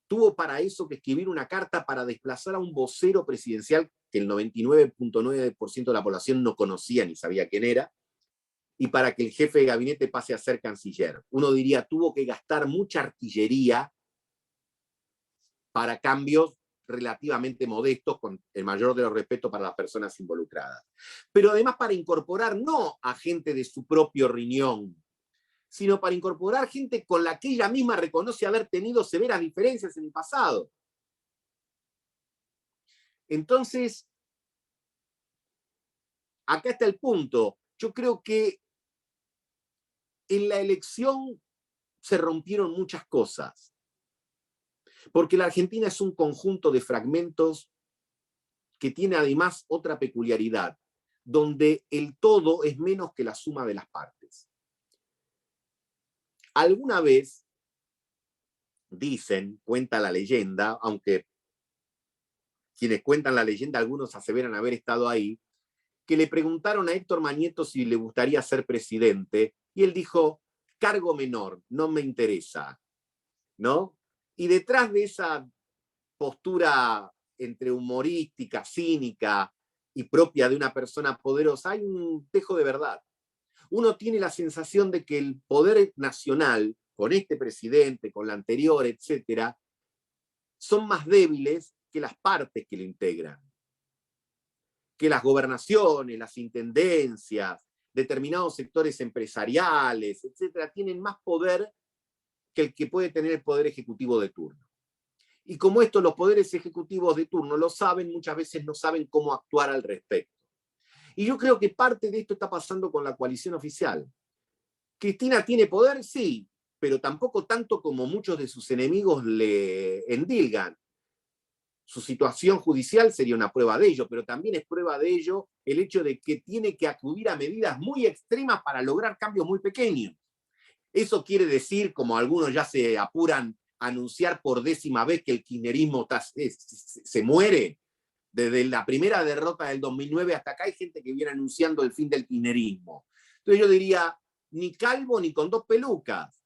tuvo para eso que escribir una carta para desplazar a un vocero presidencial que el 99.9% de la población no conocía ni sabía quién era, y para que el jefe de gabinete pase a ser canciller. Uno diría, tuvo que gastar mucha artillería para cambios relativamente modestos, con el mayor de los respetos para las personas involucradas. Pero además para incorporar no a gente de su propio riñón, sino para incorporar gente con la que ella misma reconoce haber tenido severas diferencias en el pasado. Entonces, acá está el punto. Yo creo que en la elección se rompieron muchas cosas, porque la Argentina es un conjunto de fragmentos que tiene además otra peculiaridad, donde el todo es menos que la suma de las partes. Alguna vez dicen, cuenta la leyenda, aunque quienes cuentan la leyenda, algunos aseveran haber estado ahí, que le preguntaron a Héctor Mañeto si le gustaría ser presidente, y él dijo, cargo menor, no me interesa, ¿no? Y detrás de esa postura entre humorística, cínica y propia de una persona poderosa, hay un tejo de verdad. Uno tiene la sensación de que el poder nacional, con este presidente, con la anterior, etcétera, son más débiles que las partes que lo integran. Que las gobernaciones, las intendencias, determinados sectores empresariales, etcétera, tienen más poder que el que puede tener el poder ejecutivo de turno. Y como esto los poderes ejecutivos de turno lo saben, muchas veces no saben cómo actuar al respecto. Y yo creo que parte de esto está pasando con la coalición oficial. ¿Cristina tiene poder? Sí, pero tampoco tanto como muchos de sus enemigos le endilgan. Su situación judicial sería una prueba de ello, pero también es prueba de ello el hecho de que tiene que acudir a medidas muy extremas para lograr cambios muy pequeños. Eso quiere decir, como algunos ya se apuran a anunciar por 10ª vez, que el kirchnerismo se muere. Desde la primera derrota del 2009 hasta acá hay gente que viene anunciando el fin del kirchnerismo. Entonces yo diría, ni calvo ni con 2 pelucas.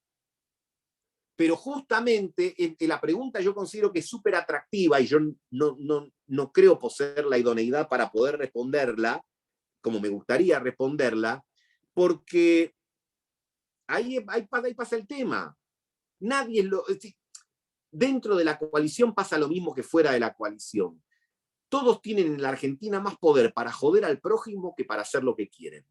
Pero justamente la pregunta yo considero que es súper atractiva y yo no creo poseer la idoneidad para poder responderla, como me gustaría responderla, porque ahí pasa el tema. Nadie dentro de la coalición pasa lo mismo que fuera de la coalición. Todos tienen en la Argentina más poder para joder al prójimo que para hacer lo que quieren.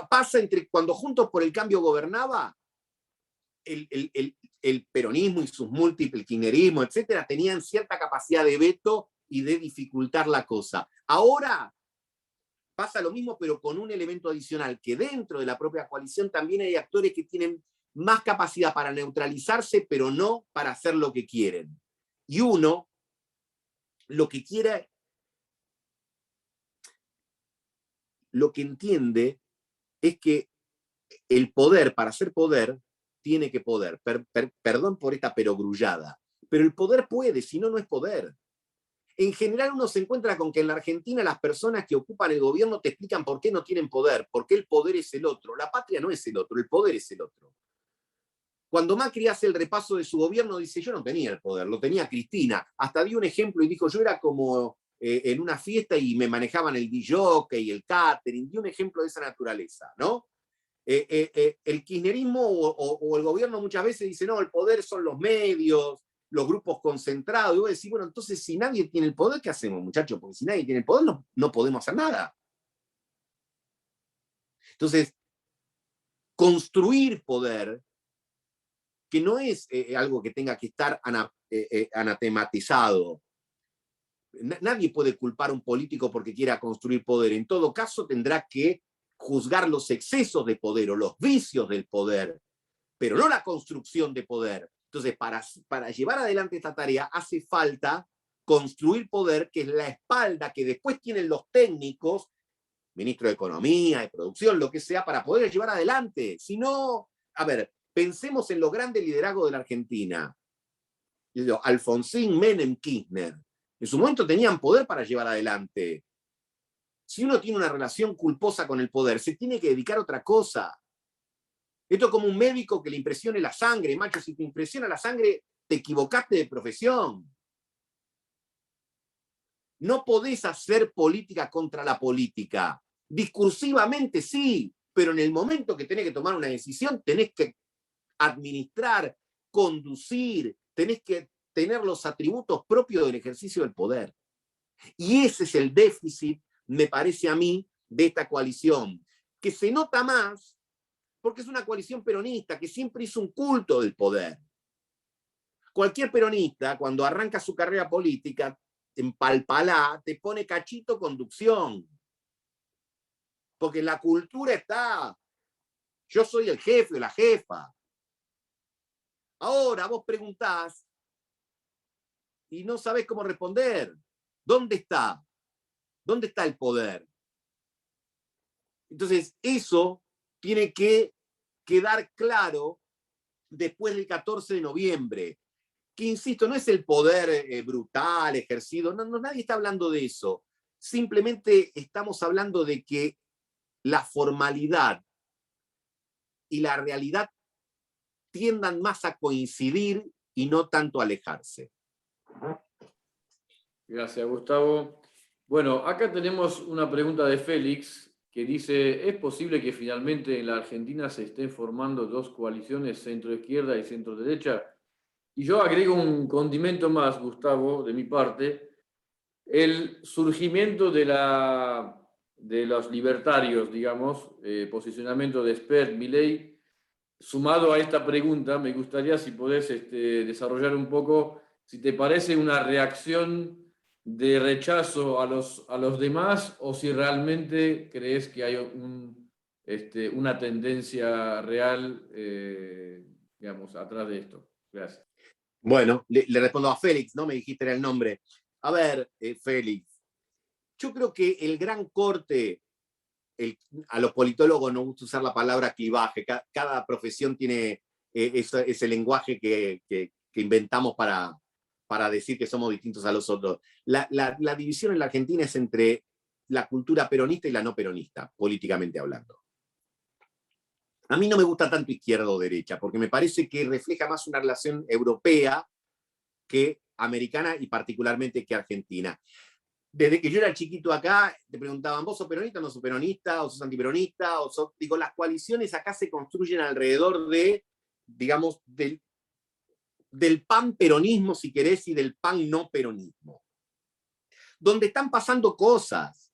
Pasa entre cuando Juntos por el Cambio gobernaba, el peronismo y sus múltiples, el kirchnerismo, etcétera, tenían cierta capacidad de veto y de dificultar la cosa. Ahora pasa lo mismo, pero con un elemento adicional, que dentro de la propia coalición también hay actores que tienen más capacidad para neutralizarse, pero no para hacer lo que quieren. Y uno, lo que quiere, lo que entiende es que el poder, para ser poder, tiene que poder. Perdón por esta perogrullada, pero el poder puede, si no, no es poder. En general uno se encuentra con que en la Argentina las personas que ocupan el gobierno te explican por qué no tienen poder, por qué el poder es el otro. La patria no es el otro, el poder es el otro. Cuando Macri hace el repaso de su gobierno, dice, yo no tenía el poder, lo tenía Cristina. Hasta dio un ejemplo y dijo, yo era como en una fiesta y me manejaban el DJ y el catering. Dio un ejemplo de esa naturaleza, ¿no? El kirchnerismo o el gobierno muchas veces dice, no, el poder son los medios, los grupos concentrados. Y vos decís, bueno, entonces si nadie tiene el poder, ¿qué hacemos, muchachos? Porque si nadie tiene el poder, no podemos hacer nada. Entonces, construir poder, que no es algo que tenga que estar anatematizado. Nadie puede culpar a un político porque quiera construir poder. En todo caso, tendrá que juzgar los excesos de poder o los vicios del poder, pero no la construcción de poder. Entonces, para llevar adelante esta tarea hace falta construir poder, que es la espalda que después tienen los técnicos, ministro de Economía, de Producción, lo que sea, para poder llevar adelante. Si no, a ver, pensemos en los grandes liderazgos de la Argentina. Alfonsín, Menem, Kirchner. En su momento tenían poder para llevar adelante. Si uno tiene una relación culposa con el poder, se tiene que dedicar a otra cosa. Esto es como un médico que le impresione la sangre. Macho, si te impresiona la sangre, te equivocaste de profesión. No podés hacer política contra la política. Discursivamente sí, pero en el momento que tenés que tomar una decisión, tenés que administrar, conducir, tenés que tener los atributos propios del ejercicio del poder. Y ese es el déficit, me parece a mí, de esta coalición, que se nota más porque es una coalición peronista que siempre hizo un culto del poder. Cualquier peronista, cuando arranca su carrera política, en Palpalá, te pone cachito conducción. Porque la cultura está, yo soy el jefe o la jefa. Ahora vos preguntás y no sabés cómo responder. ¿Dónde está? ¿Dónde está el poder? Entonces, eso tiene que quedar claro después del 14 de noviembre. Que, insisto, no es el poder brutal, ejercido, nadie está hablando de eso. Simplemente estamos hablando de que la formalidad y la realidad tiendan más a coincidir y no tanto a alejarse. Gracias, Gustavo. Bueno, acá tenemos una pregunta de Félix que dice, ¿es posible que finalmente en la Argentina se estén formando dos coaliciones, centro-izquierda y centro-derecha? Y yo agrego un condimento más, Gustavo, de mi parte, el surgimiento de los libertarios, digamos, posicionamiento de Spert, Milei. Sumado a esta pregunta, me gustaría si podés desarrollar un poco, si te parece una reacción de rechazo a los demás o si realmente crees que hay una tendencia real, digamos, atrás de esto. Gracias. Bueno, le respondo a Félix, ¿no? Me dijiste era el nombre. A ver, Félix, yo creo que el gran corte, a los politólogos nos gusta usar la palabra clivaje, cada profesión tiene ese lenguaje que inventamos para decir que somos distintos a los otros. La división en la Argentina es entre la cultura peronista y la no peronista, políticamente hablando. A mí no me gusta tanto izquierda o derecha, porque me parece que refleja más una relación europea que americana y particularmente que argentina. desde que yo era chiquito acá, te preguntaban, ¿vos sos peronista o no sos peronista? ¿O sos antiperonista? Digo, las coaliciones acá se construyen alrededor de, digamos, del pan peronismo, si querés, y del pan no peronismo. Donde están pasando cosas,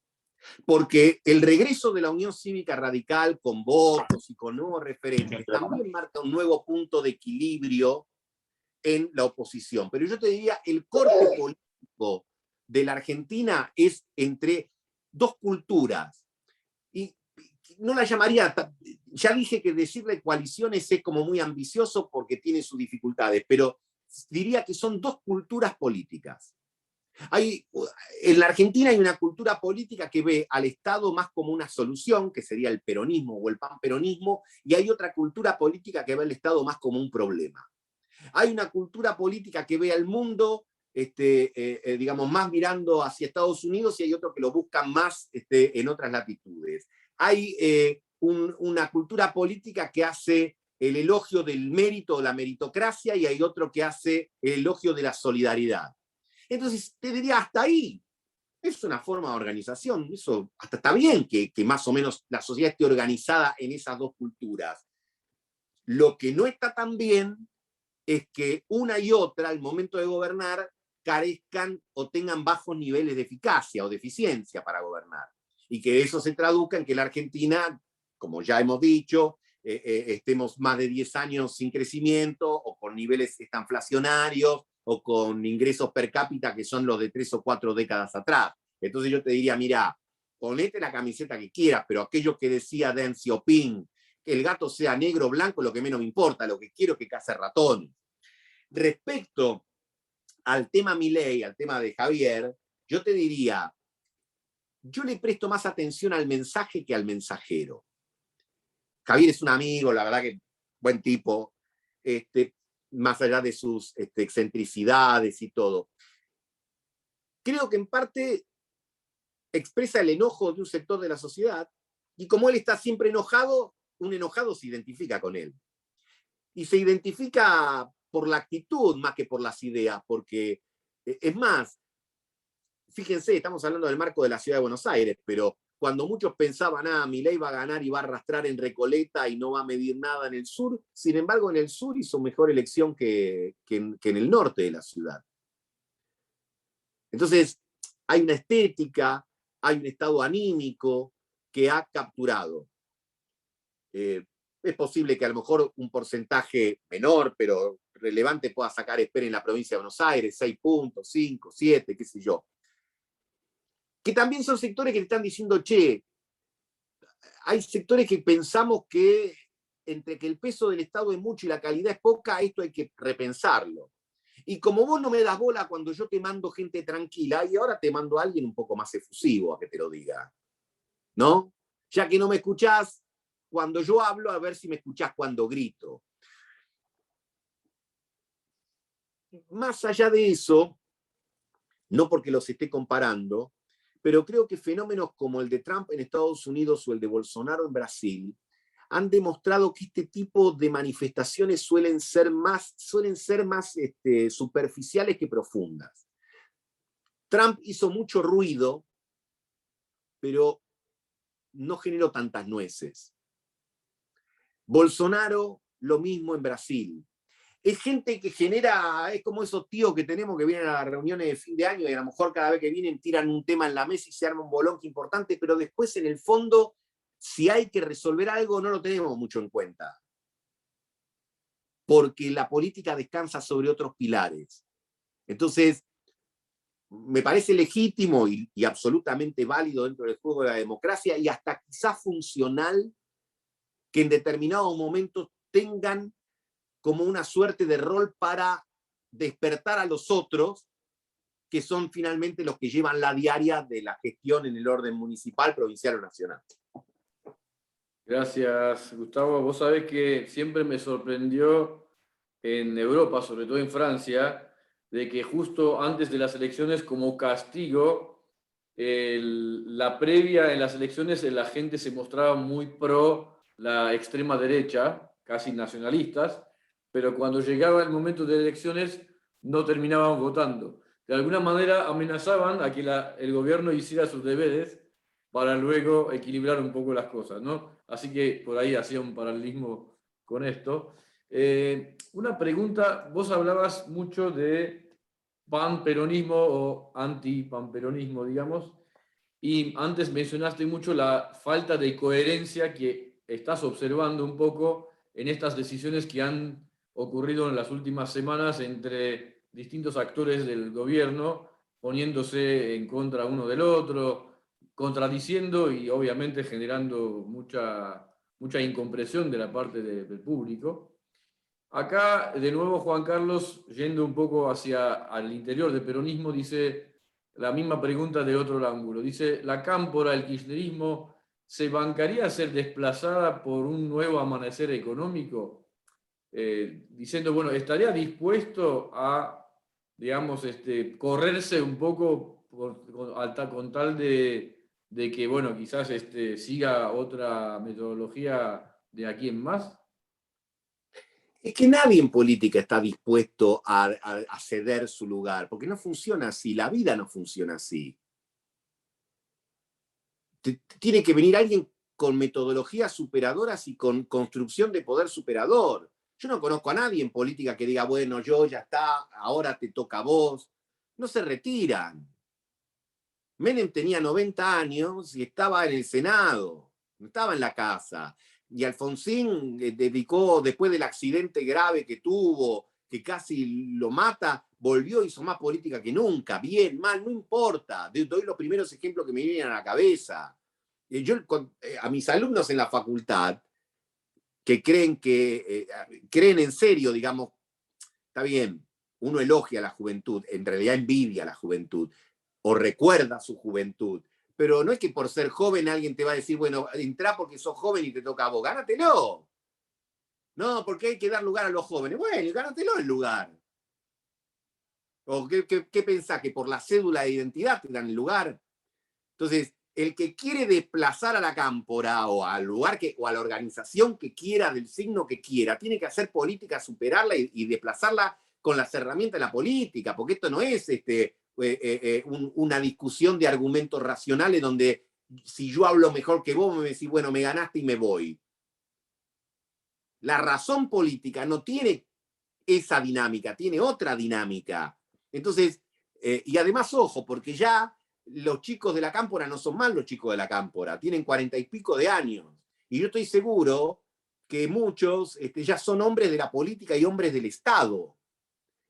porque el regreso de la Unión Cívica Radical con votos y con nuevos referentes también marca un nuevo punto de equilibrio en la oposición. Pero yo te diría, el corte político de la Argentina es entre dos culturas. Y no la llamaría, ya dije que decirle coaliciones es como muy ambicioso porque tiene sus dificultades, pero diría que son dos culturas políticas. En la Argentina hay una cultura política que ve al Estado más como una solución, que sería el peronismo o el panperonismo, y hay otra cultura política que ve al Estado más como un problema. Hay una cultura política que ve al mundo, digamos, más mirando hacia Estados Unidos, y hay otro que lo buscan más en otras latitudes. Hay una cultura política que hace el elogio del mérito o la meritocracia, y hay otro que hace el elogio de la solidaridad. Entonces, te diría, hasta ahí es una forma de organización. Eso hasta está bien que más o menos la sociedad esté organizada en esas dos culturas. Lo que no está tan bien es que una y otra, al momento de gobernar, carezcan o tengan bajos niveles de eficacia o de eficiencia para gobernar. Y que eso se traduzca en que la Argentina, como ya hemos dicho, estemos más de 10 años sin crecimiento, o con niveles estanflacionarios, o con ingresos per cápita que son los de 3 o 4 décadas atrás. Entonces yo te diría, mira, ponete la camiseta que quieras, pero aquello que decía Deng Xiaoping, que el gato sea negro o blanco, lo que menos me importa, lo que quiero es que case ratones. Respecto al tema Milei, al tema de Javier, yo te diría, yo le presto más atención al mensaje que al mensajero. Javier es un amigo, la verdad que buen tipo, más allá de sus excentricidades y todo. Creo que en parte expresa el enojo de un sector de la sociedad, y como él está siempre enojado, un enojado se identifica con él. Y se identifica por la actitud más que por las ideas, porque es más, fíjense, estamos hablando del marco de la ciudad de Buenos Aires, pero cuando muchos pensaban, Milei va a ganar y va a arrastrar en Recoleta y no va a medir nada en el sur, sin embargo en el sur hizo mejor elección que en el norte de la ciudad. Entonces, hay una estética, hay un estado anímico que ha capturado. Es posible que a lo mejor un porcentaje menor, pero relevante, pueda sacar Esper en la provincia de Buenos Aires, 6 puntos, 5, 7, qué sé yo. Que también son sectores que le están diciendo, che, hay sectores que pensamos que entre que el peso del Estado es mucho y la calidad es poca, esto hay que repensarlo. Y como vos no me das bola cuando yo te mando gente tranquila, y ahora te mando a alguien un poco más efusivo a que te lo diga, ¿no? Ya que no me escuchás cuando yo hablo, a ver si me escuchás cuando grito. Más allá de eso, no porque los esté comparando, pero creo que fenómenos como el de Trump en Estados Unidos o el de Bolsonaro en Brasil han demostrado que este tipo de manifestaciones suelen ser más superficiales que profundas. Trump hizo mucho ruido, pero no generó tantas nueces. Bolsonaro, lo mismo en Brasil. Es gente que genera, es como esos tíos que tenemos que vienen a las reuniones de fin de año y a lo mejor cada vez que vienen tiran un tema en la mesa y se arma un bolonque importante, pero después en el fondo, si hay que resolver algo, no lo tenemos mucho en cuenta. Porque la política descansa sobre otros pilares. Entonces, me parece legítimo y absolutamente válido dentro del juego de la democracia, y hasta quizás funcional, que en determinados momentos tengan como una suerte de rol para despertar a los otros, que son finalmente los que llevan la diaria de la gestión en el orden municipal, provincial o nacional. Gracias, Gustavo. Vos sabés que siempre me sorprendió en Europa, sobre todo en Francia, de que justo antes de las elecciones, como castigo, la previa en las elecciones, la gente se mostraba muy pro la extrema derecha, casi nacionalistas, pero cuando llegaba el momento de elecciones no terminaban votando. de alguna manera amenazaban a que el gobierno hiciera sus deberes para luego equilibrar un poco las cosas, ¿no? Así que por ahí hacía un paralelismo con esto. Una pregunta, vos hablabas mucho de panperonismo o anti-panperonismo, digamos, y antes mencionaste mucho la falta de coherencia que estás observando un poco en estas decisiones que han ocurrido en las últimas semanas entre distintos actores del gobierno, poniéndose en contra uno del otro, contradiciendo y obviamente generando mucha incomprensión de la parte del público. Acá, de nuevo, Juan Carlos, yendo un poco hacia el interior del peronismo, dice la misma pregunta de otro ángulo. Dice, ¿la cámpora, el kirchnerismo, se bancaría a ser desplazada por un nuevo amanecer económico? Diciendo, bueno, ¿estaría dispuesto a, digamos, correrse un poco con tal de que, bueno, quizás siga otra metodología de aquí en más? Es que nadie en política está dispuesto a ceder su lugar, porque no funciona así, la vida no funciona así. Tiene que venir alguien con metodologías superadoras y con construcción de poder superador. Yo no conozco a nadie en política que diga, bueno, yo ya está, ahora te toca a vos. No se retiran. Menem tenía 90 años y estaba en el Senado, no estaba en la casa. Y Alfonsín dedicó, después del accidente grave que tuvo, que casi lo mata, volvió y hizo más política que nunca. Bien, mal, no importa. Doy los primeros ejemplos que me vienen a la cabeza. Yo a mis alumnos en la facultad, que creen en serio, digamos, está bien, uno elogia a la juventud, en realidad envidia a la juventud, o recuerda su juventud. Pero no es que por ser joven alguien te va a decir, bueno, entrá porque sos joven y te toca a vos, gánatelo. No, porque hay que dar lugar a los jóvenes. Bueno, gánatelo el lugar. ¿O qué pensás? ¿Que por la cédula de identidad te dan el lugar? Entonces, el que quiere desplazar a la cámpora o al lugar o a la organización que quiera, del signo que quiera, tiene que hacer política, superarla y desplazarla con las herramientas de la política, porque esto no es una discusión de argumentos racionales donde si yo hablo mejor que vos, me decís, bueno, me ganaste y me voy. La razón política no tiene esa dinámica, tiene otra dinámica. Entonces, y además, ojo, porque ya los chicos de la cámpora no son más los chicos de la cámpora, tienen 40 y pico de años. Y yo estoy seguro que muchos ya son hombres de la política y hombres del Estado.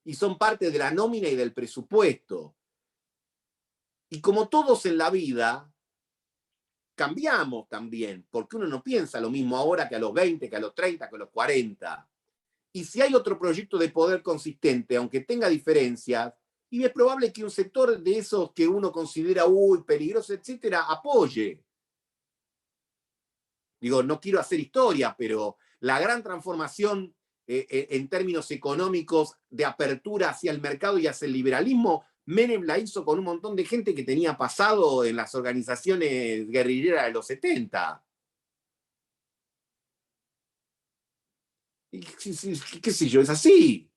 Y son parte de la nómina y del presupuesto. Y como todos en la vida, cambiamos también, porque uno no piensa lo mismo ahora que a los 20, que a los 30, que a los 40. Y si hay otro proyecto de poder consistente, aunque tenga diferencias, y es probable que un sector de esos que uno considera peligroso, etcétera, apoye. Digo, no quiero hacer historia, pero la gran transformación en términos económicos de apertura hacia el mercado y hacia el liberalismo, Menem la hizo con un montón de gente que tenía pasado en las organizaciones guerrilleras de los 70. ¿Qué sé yo? Es así.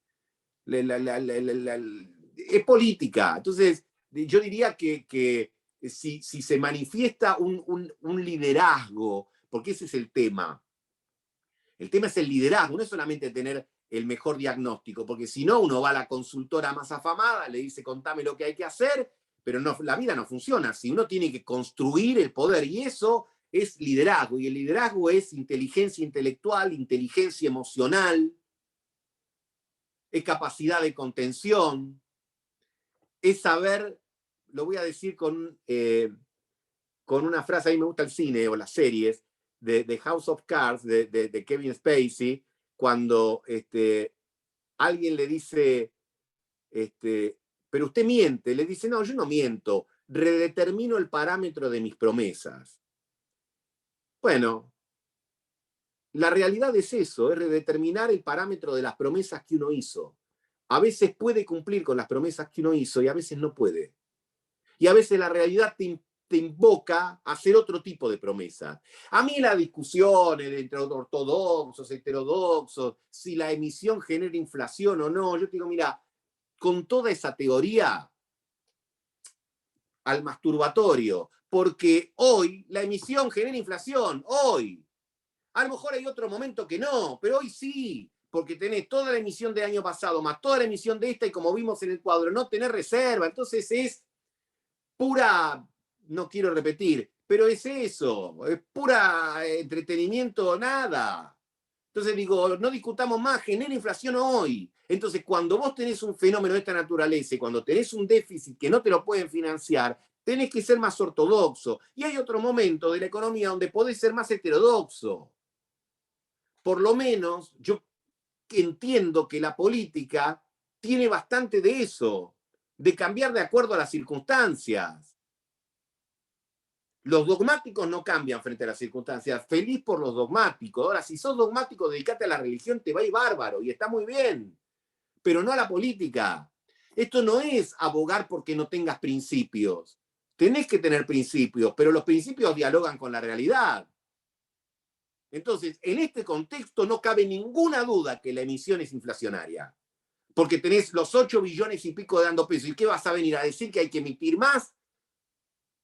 Es política. Entonces, yo diría que si se manifiesta un liderazgo, porque ese es el tema. El tema es el liderazgo, no es solamente tener el mejor diagnóstico, porque si no, uno va a la consultora más afamada, le dice, contame lo que hay que hacer, pero no, la vida no funciona así. Uno tiene que construir el poder, y eso es liderazgo, y el liderazgo es inteligencia intelectual, inteligencia emocional, es capacidad de contención, es saber, lo voy a decir con una frase, a mí me gusta el cine o las series, de House of Cards, de Kevin Spacey, cuando alguien le dice, pero usted miente, le dice, no, yo no miento, redetermino el parámetro de mis promesas. Bueno, la realidad es eso, es redeterminar el parámetro de las promesas que uno hizo. A veces puede cumplir con las promesas que uno hizo y a veces no puede. Y a veces la realidad te invoca a hacer otro tipo de promesas. A mí las discusiones entre ortodoxos, heterodoxos, si la emisión genera inflación o no, yo te digo, mira, con toda esa teoría, al masturbatorio, porque hoy la emisión genera inflación, hoy. A lo mejor hay otro momento que no, pero hoy sí, porque tenés toda la emisión del año pasado, más toda la emisión de esta, y como vimos en el cuadro, no tenés reserva. Entonces es pura, no quiero repetir, pero es eso, es pura entretenimiento, nada. Entonces digo, no discutamos más, genera inflación hoy. Entonces, cuando vos tenés un fenómeno de esta naturaleza y cuando tenés un déficit que no te lo pueden financiar, tenés que ser más ortodoxo. Y hay otro momento de la economía donde podés ser más heterodoxo. Por lo menos, yo entiendo que la política tiene bastante de eso, de cambiar de acuerdo a las circunstancias. Los dogmáticos no cambian frente a las circunstancias. Feliz por los dogmáticos. Ahora, si sos dogmático, dedicate a la religión, te va a ir bárbaro y está muy bien, pero no a la política. Esto no es abogar porque no tengas principios. Tenés que tener principios, pero los principios dialogan con la realidad. Entonces, en este contexto no cabe ninguna duda que la emisión es inflacionaria, porque tenés los 8 billones y pico dando pesos. ¿Y qué vas a venir a decir, que hay que emitir más?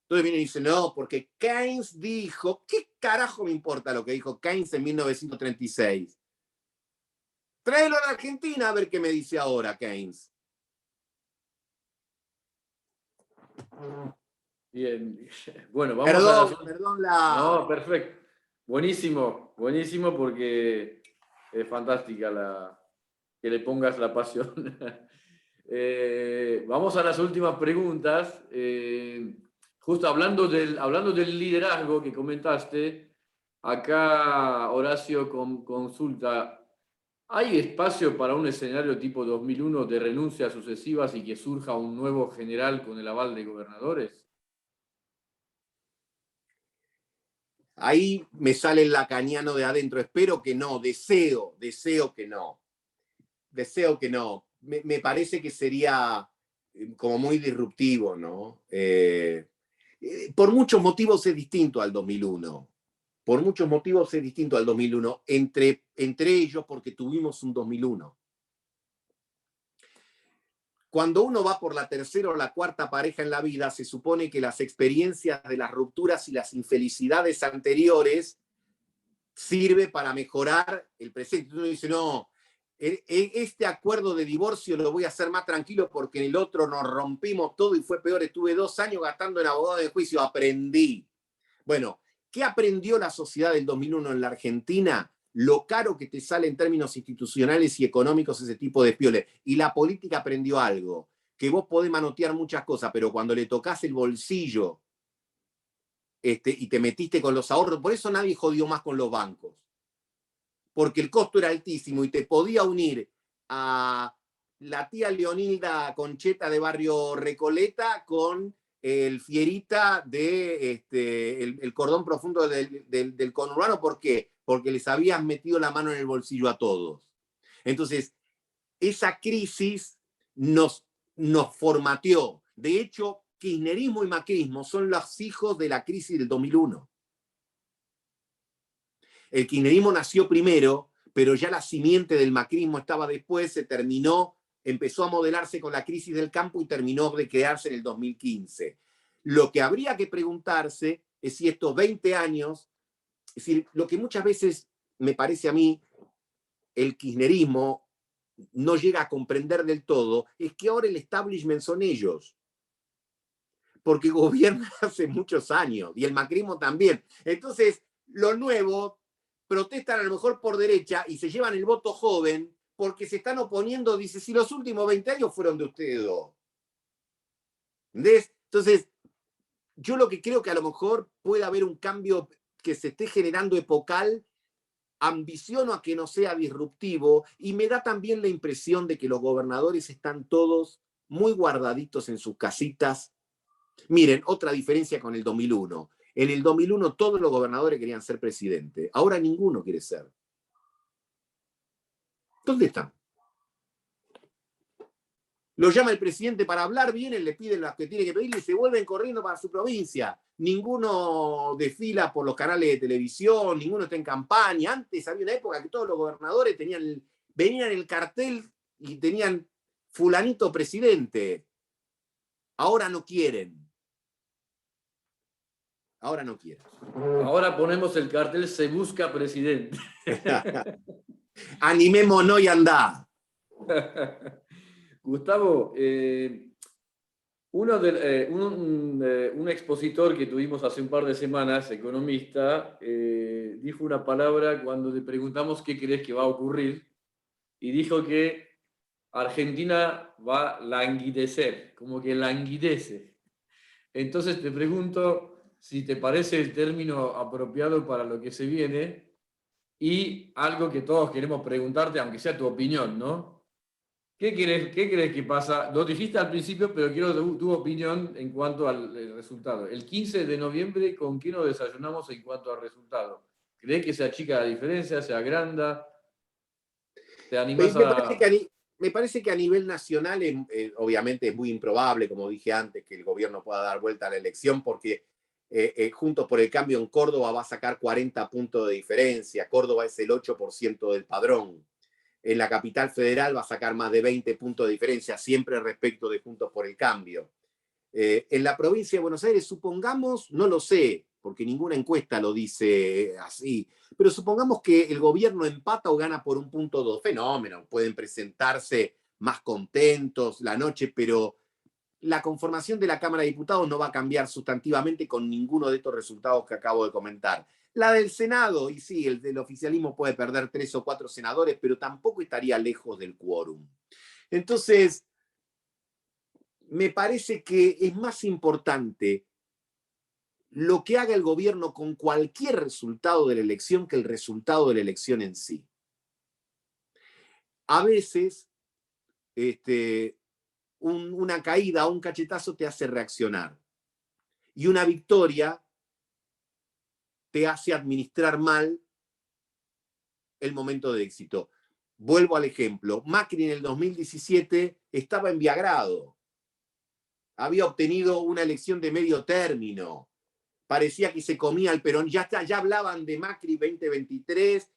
Entonces viene y dice, no, porque Keynes dijo, ¿qué carajo me importa lo que dijo Keynes en 1936? Tráelo a la Argentina a ver qué me dice ahora Keynes. Bien, bueno, vamos a la... Perdón No, perfecto. Buenísimo, buenísimo, porque es fantástica que le pongas la pasión. Vamos a las últimas preguntas. Justo hablando del liderazgo que comentaste, acá Horacio consulta, ¿hay espacio para un escenario tipo 2001 de renuncias sucesivas y que surja un nuevo general con el aval de gobernadores? Ahí me sale el lacaniano de adentro. Espero que no, deseo que no. Deseo que no. Me parece que sería como muy disruptivo, ¿no? Por muchos motivos es distinto al 2001. Por muchos motivos es distinto al 2001. Entre ellos porque tuvimos un 2001. Cuando uno va por la tercera o la cuarta pareja en la vida, se supone que las experiencias de las rupturas y las infelicidades anteriores sirve para mejorar el presente. Uno dice, no, este acuerdo de divorcio lo voy a hacer más tranquilo porque en el otro nos rompimos todo y fue peor. Estuve 2 años gastando en abogado de juicio, aprendí. Bueno, ¿qué aprendió la sociedad del 2001 en la Argentina? Lo caro que te sale en términos institucionales y económicos ese tipo de pioles. Y la política aprendió algo, que vos podés manotear muchas cosas, pero cuando le tocas el bolsillo y te metiste con los ahorros, por eso nadie jodió más con los bancos, porque el costo era altísimo y te podía unir a la tía Leonilda Concheta de Barrio Recoleta con el Fierita de el cordón profundo del conurbano. ¿Por qué? Porque les habías metido la mano en el bolsillo a todos. Entonces, esa crisis nos formateó. De hecho, kirchnerismo y macrismo son los hijos de la crisis del 2001. El kirchnerismo nació primero, pero ya la simiente del macrismo estaba después, se terminó, empezó a modelarse con la crisis del campo y terminó de crearse en el 2015. Lo que habría que preguntarse es si estos 20 años, es decir, lo que muchas veces me parece a mí el kirchnerismo no llega a comprender del todo, es que ahora el establishment son ellos, porque gobiernan hace muchos años, y el macrismo también. Entonces, lo nuevo protestan a lo mejor por derecha y se llevan el voto joven porque se están oponiendo, dice, si los últimos 20 años fueron de ustedes dos. ¿Entendés? Entonces, yo lo que creo que a lo mejor puede haber un cambio que se esté generando epocal, ambiciono a que no sea disruptivo, y me da también la impresión de que los gobernadores están todos muy guardaditos en sus casitas. Miren, otra diferencia con el 2001. En el 2001 todos los gobernadores querían ser presidente. Ahora ninguno quiere ser. ¿Dónde están? Lo llama el presidente para hablar, vienen, le piden las que tiene que pedir y se vuelven corriendo para su provincia. Ninguno desfila por los canales de televisión, ninguno está en campaña. Antes había una época que todos los gobernadores venían en el cartel y tenían fulanito presidente. Ahora no quieren. Ahora no quiere. Ahora ponemos el cartel "Se busca presidente". Animémonos y andá. Gustavo, un expositor que tuvimos hace un par de semanas, economista, dijo una palabra cuando le preguntamos qué crees que va a ocurrir, y dijo que Argentina va a languidecer, como que languidece. Entonces te pregunto si te parece el término apropiado para lo que se viene, y algo que todos queremos preguntarte, aunque sea tu opinión, ¿no? ¿Qué crees que pasa? Lo dijiste al principio, pero quiero tu opinión en cuanto al resultado. El 15 de noviembre, ¿con qué nos desayunamos en cuanto al resultado? ¿Crees que se achica la diferencia, se agranda? ¿Te animás a...? Me parece que a nivel nacional, obviamente es muy improbable, como dije antes, que el gobierno pueda dar vuelta a la elección, porque Juntos por el Cambio en Córdoba va a sacar 40 puntos de diferencia. Córdoba es el 8% del padrón. En la capital federal va a sacar más de 20 puntos de diferencia, siempre respecto de Juntos por el Cambio. En la provincia de Buenos Aires, supongamos, no lo sé, porque ninguna encuesta lo dice así, pero supongamos que el gobierno empata o gana por 1,2. Fenómeno, pueden presentarse más contentos la noche, pero la conformación de la Cámara de Diputados no va a cambiar sustantivamente con ninguno de estos resultados que acabo de comentar. La del Senado, y sí, el del oficialismo puede perder 3 o 4 senadores, pero tampoco estaría lejos del quórum. Entonces, me parece que es más importante lo que haga el gobierno con cualquier resultado de la elección que el resultado de la elección en sí. A veces, una caída o un cachetazo te hace reaccionar. Y una victoria te hace administrar mal el momento de éxito. Vuelvo al ejemplo. Macri en el 2017 estaba enviagrado. Había obtenido una elección de medio término. Parecía que se comía el Perón. Ya hablaban de Macri 2023,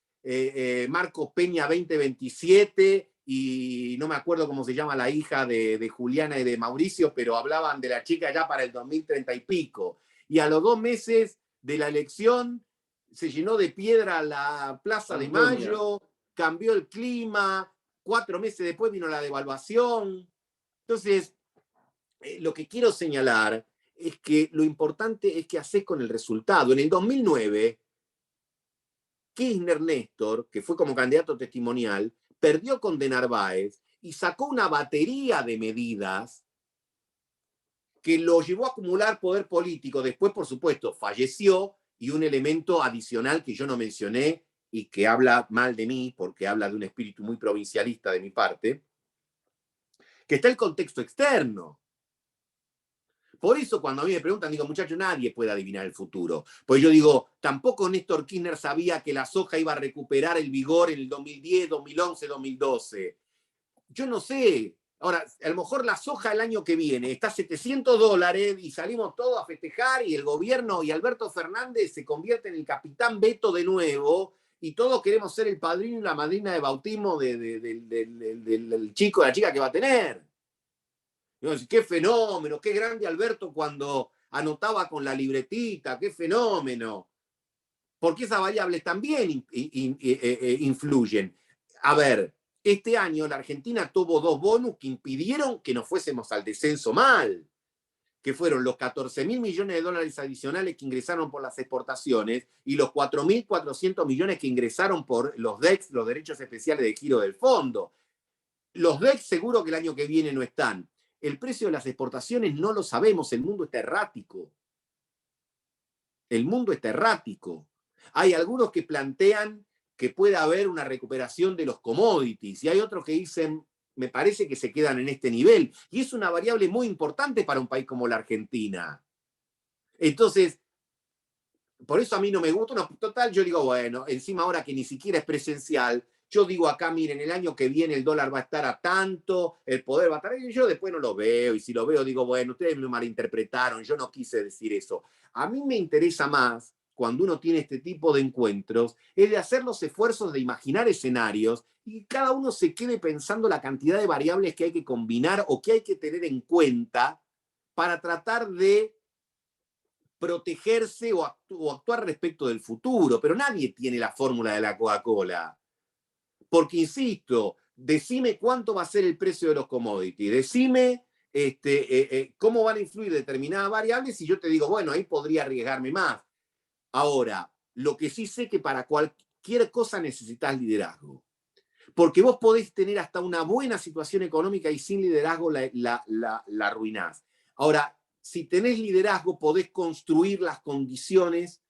Marcos Peña 2027, y no me acuerdo cómo se llama la hija de Juliana y de Mauricio, pero hablaban de la chica ya para el 2030 y pico. Y a los 2 meses de la elección se llenó de piedra la Plaza de Mayo, cambió el clima, 4 meses después vino la devaluación. Entonces, lo que quiero señalar es que lo importante es qué haces con el resultado. En el 2009, Kirchner Néstor, que fue como candidato testimonial, perdió con de Narváez y sacó una batería de medidas que lo llevó a acumular poder político. Después, por supuesto, falleció, y un elemento adicional que yo no mencioné y que habla mal de mí, porque habla de un espíritu muy provincialista de mi parte, que está el contexto externo. Por eso cuando a mí me preguntan, digo, muchachos, nadie puede adivinar el futuro. Pues yo digo, tampoco Néstor Kirchner sabía que la soja iba a recuperar el vigor en el 2010, 2011, 2012. Yo no sé. Ahora, a lo mejor la soja el año que viene está a $700 y salimos todos a festejar, y el gobierno y Alberto Fernández se convierte en el capitán Beto de nuevo, y todos queremos ser el padrino y la madrina de bautismo del chico, de la chica que va a tener. Qué fenómeno, qué grande Alberto cuando anotaba con la libretita, qué fenómeno. Porque esas variables también influyen. A ver, este año la Argentina tuvo 2 bonus que impidieron que nos fuésemos al descenso mal, que fueron los 14.000 millones de dólares adicionales que ingresaron por las exportaciones y los 4.400 millones que ingresaron por los DEX, los derechos especiales de giro del fondo. Los DEX seguro que el año que viene no están. El precio de las exportaciones no lo sabemos, el mundo está errático. El mundo está errático. Hay algunos que plantean que puede haber una recuperación de los commodities, y hay otros que dicen, me parece que se quedan en este nivel. Y es una variable muy importante para un país como la Argentina. Entonces, por eso a mí no me gusta. No, total, yo digo, bueno, encima ahora que ni siquiera es presencial, yo digo acá, miren, el año que viene el dólar va a estar a tanto, el poder va a estar, y yo después no lo veo, y si lo veo digo, bueno, ustedes me malinterpretaron, yo no quise decir eso. A mí me interesa más, cuando uno tiene este tipo de encuentros, es de hacer los esfuerzos de imaginar escenarios, y cada uno se quede pensando la cantidad de variables que hay que combinar o que hay que tener en cuenta para tratar de protegerse o actuar respecto del futuro, pero nadie tiene la fórmula de la Coca-Cola. Porque, insisto, decime cuánto va a ser el precio de los commodities, decime cómo van a influir determinadas variables y yo te digo, bueno, ahí podría arriesgarme más. Ahora, lo que sí sé que para cualquier cosa necesitas liderazgo. Porque vos podés tener hasta una buena situación económica y sin liderazgo la arruinás. Ahora, si tenés liderazgo, podés construir las condiciones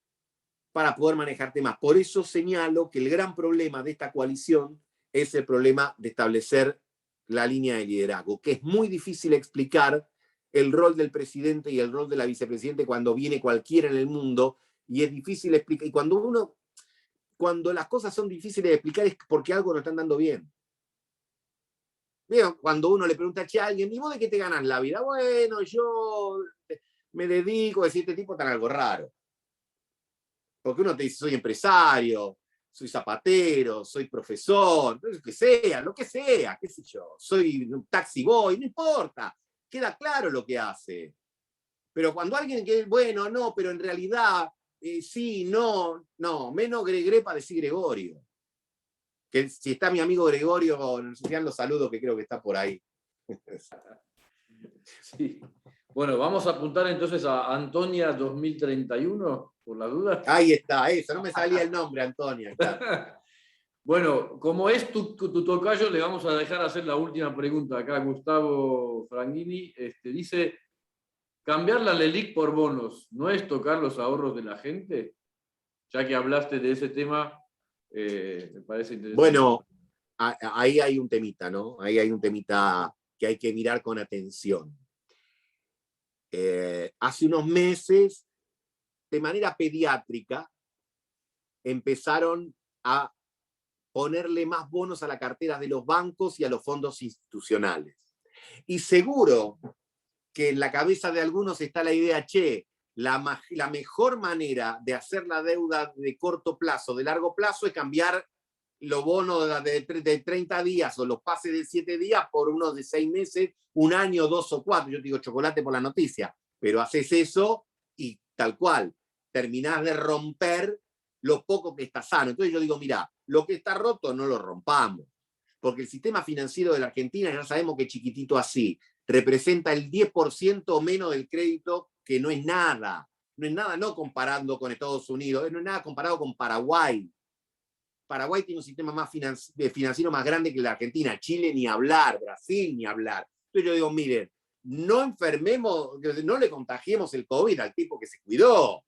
para poder manejarte más. Por eso señalo que el gran problema de esta coalición es el problema de establecer la línea de liderazgo, que es muy difícil explicar el rol del presidente y el rol de la vicepresidenta cuando viene cualquiera en el mundo, y es difícil explicar. Y cuando las cosas son difíciles de explicar es porque algo no están dando bien. Cuando uno le pregunta a alguien, ¿y vos de qué te ganas la vida? Bueno, yo me dedico a decir, este tipo está en algo raro. Porque uno te dice, soy empresario, soy zapatero, soy profesor, lo que sea, qué sé yo, soy un taxi boy, no importa, queda claro lo que hace. Pero cuando alguien que, bueno, no, pero en realidad, sí, no, menos Gregre para decir Gregorio. Que si está mi amigo Gregorio, ya los saludos, que creo que está por ahí. Sí. Bueno, vamos a apuntar entonces a Antonia 2031, por la duda. Ahí está, eso, no me salía el nombre, Antonia. Claro. Bueno, como es tu tocayo, le vamos a dejar hacer la última pregunta acá. Gustavo Franghini dice, ¿cambiar la LELIQ por bonos no es tocar los ahorros de la gente? Ya que hablaste de ese tema, me parece interesante. Bueno, ahí hay un temita, ¿no? Ahí hay un temita que hay que mirar con atención. Hace unos meses, de manera pediátrica, empezaron a ponerle más bonos a la cartera de los bancos y a los fondos institucionales. Y seguro que en la cabeza de algunos está la idea, la mejor manera de hacer la deuda de corto plazo, de largo plazo, es cambiar los bonos de 30 días o los pases de 7 días por unos de 6 meses, 1 año, 2 o 4. Yo te digo chocolate por la noticia, pero haces eso y tal cual, terminás de romper lo poco que está sano. Entonces yo digo, mira, lo que está roto no lo rompamos, porque el sistema financiero de la Argentina, ya sabemos que chiquitito así, representa el 10% o menos del crédito, que no es nada. No es nada, no comparando con Estados Unidos, no es nada comparado con Paraguay. Paraguay tiene un sistema más financiero más grande que la Argentina. Chile ni hablar, Brasil ni hablar. Entonces yo digo, miren, no enfermemos, no le contagiemos el COVID al tipo que se cuidó.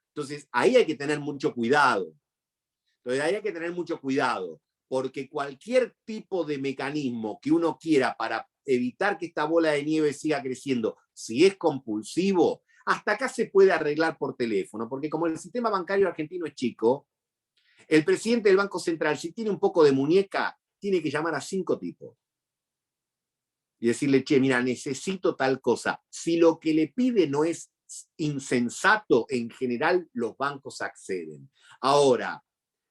Entonces ahí hay que tener mucho cuidado. Porque cualquier tipo de mecanismo que uno quiera para evitar que esta bola de nieve siga creciendo, si es compulsivo, hasta acá se puede arreglar por teléfono, porque como el sistema bancario argentino es chico, el presidente del Banco Central, si tiene un poco de muñeca, tiene que llamar a 5 tipos y decirle, mira, necesito tal cosa. Si lo que le pide no es insensato, en general los bancos acceden. Ahora,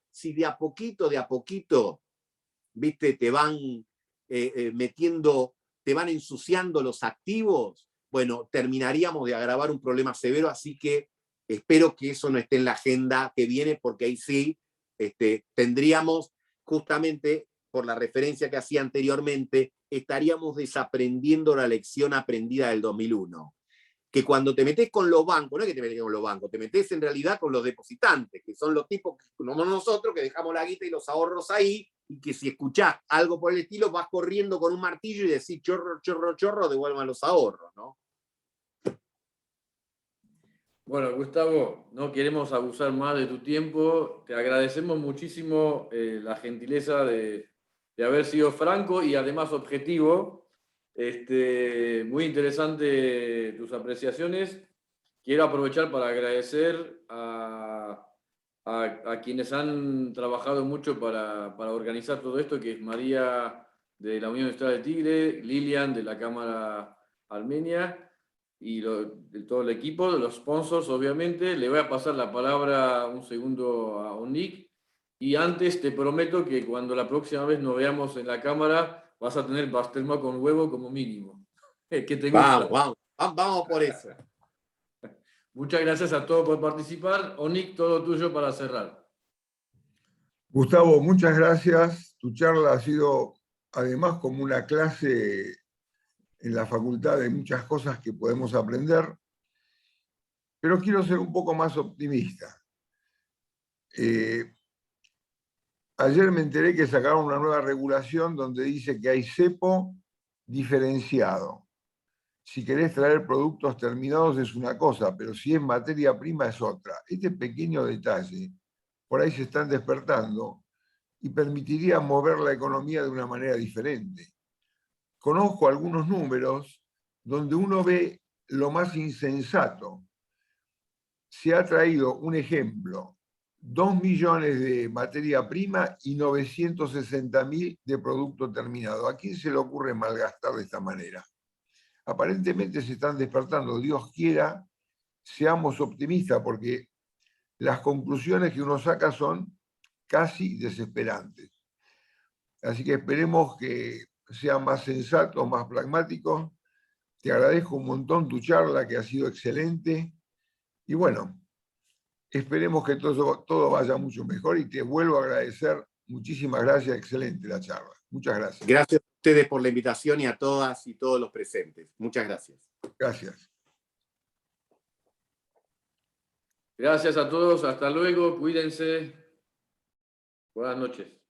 si de a poquito, viste, te van te van ensuciando los activos, bueno, terminaríamos de agravar un problema severo, así que espero que eso no esté en la agenda que viene, porque ahí sí tendríamos, justamente por la referencia que hacía anteriormente, estaríamos desaprendiendo la lección aprendida del 2001. Que cuando te metes con los bancos, no es que te metes con los bancos, te metes en realidad con los depositantes, que son los tipos como nosotros, que dejamos la guita y los ahorros ahí, y que si escuchás algo por el estilo, vas corriendo con un martillo y decís, chorro, chorro, chorro, devuelvan los ahorros, ¿no? Bueno, Gustavo, no queremos abusar más de tu tiempo. Te agradecemos muchísimo la gentileza de haber sido franco y además objetivo. Muy interesante tus apreciaciones. Quiero aprovechar para agradecer a quienes han trabajado mucho para organizar todo esto, que es María de la Unión Industrial del Tigre, Lilian de la Cámara Armenia, y de todo el equipo, de los sponsors, obviamente. Le voy a pasar la palabra un segundo a Onik. Y antes te prometo que cuando la próxima vez nos veamos en la cámara, vas a tener pastelma con huevo como mínimo. ¿Qué te gusta? Vamos por eso. Muchas gracias a todos por participar. Onik, todo tuyo para cerrar. Gustavo, muchas gracias. Tu charla ha sido además como una clase en la facultad de muchas cosas que podemos aprender, pero quiero ser un poco más optimista. Ayer me enteré que sacaron una nueva regulación donde dice que hay cepo diferenciado. Si querés traer productos terminados es una cosa, pero si es materia prima es otra. Este pequeño detalle, por ahí se están despertando y permitiría mover la economía de una manera diferente. Conozco algunos números donde uno ve lo más insensato. Se ha traído un ejemplo, 2 millones de materia prima y 960.000 de producto terminado. ¿A quién se le ocurre malgastar de esta manera? Aparentemente se están despertando. Dios quiera, seamos optimistas, porque las conclusiones que uno saca son casi desesperantes. Así que esperemos que sean más sensatos, más pragmáticos. Te agradezco un montón tu charla, que ha sido excelente. Y bueno, esperemos que todo vaya mucho mejor y te vuelvo a agradecer. Muchísimas gracias, excelente la charla. Muchas gracias. Gracias a ustedes por la invitación y a todas y todos los presentes. Muchas gracias. Gracias. Gracias a todos. Hasta luego. Cuídense. Buenas noches.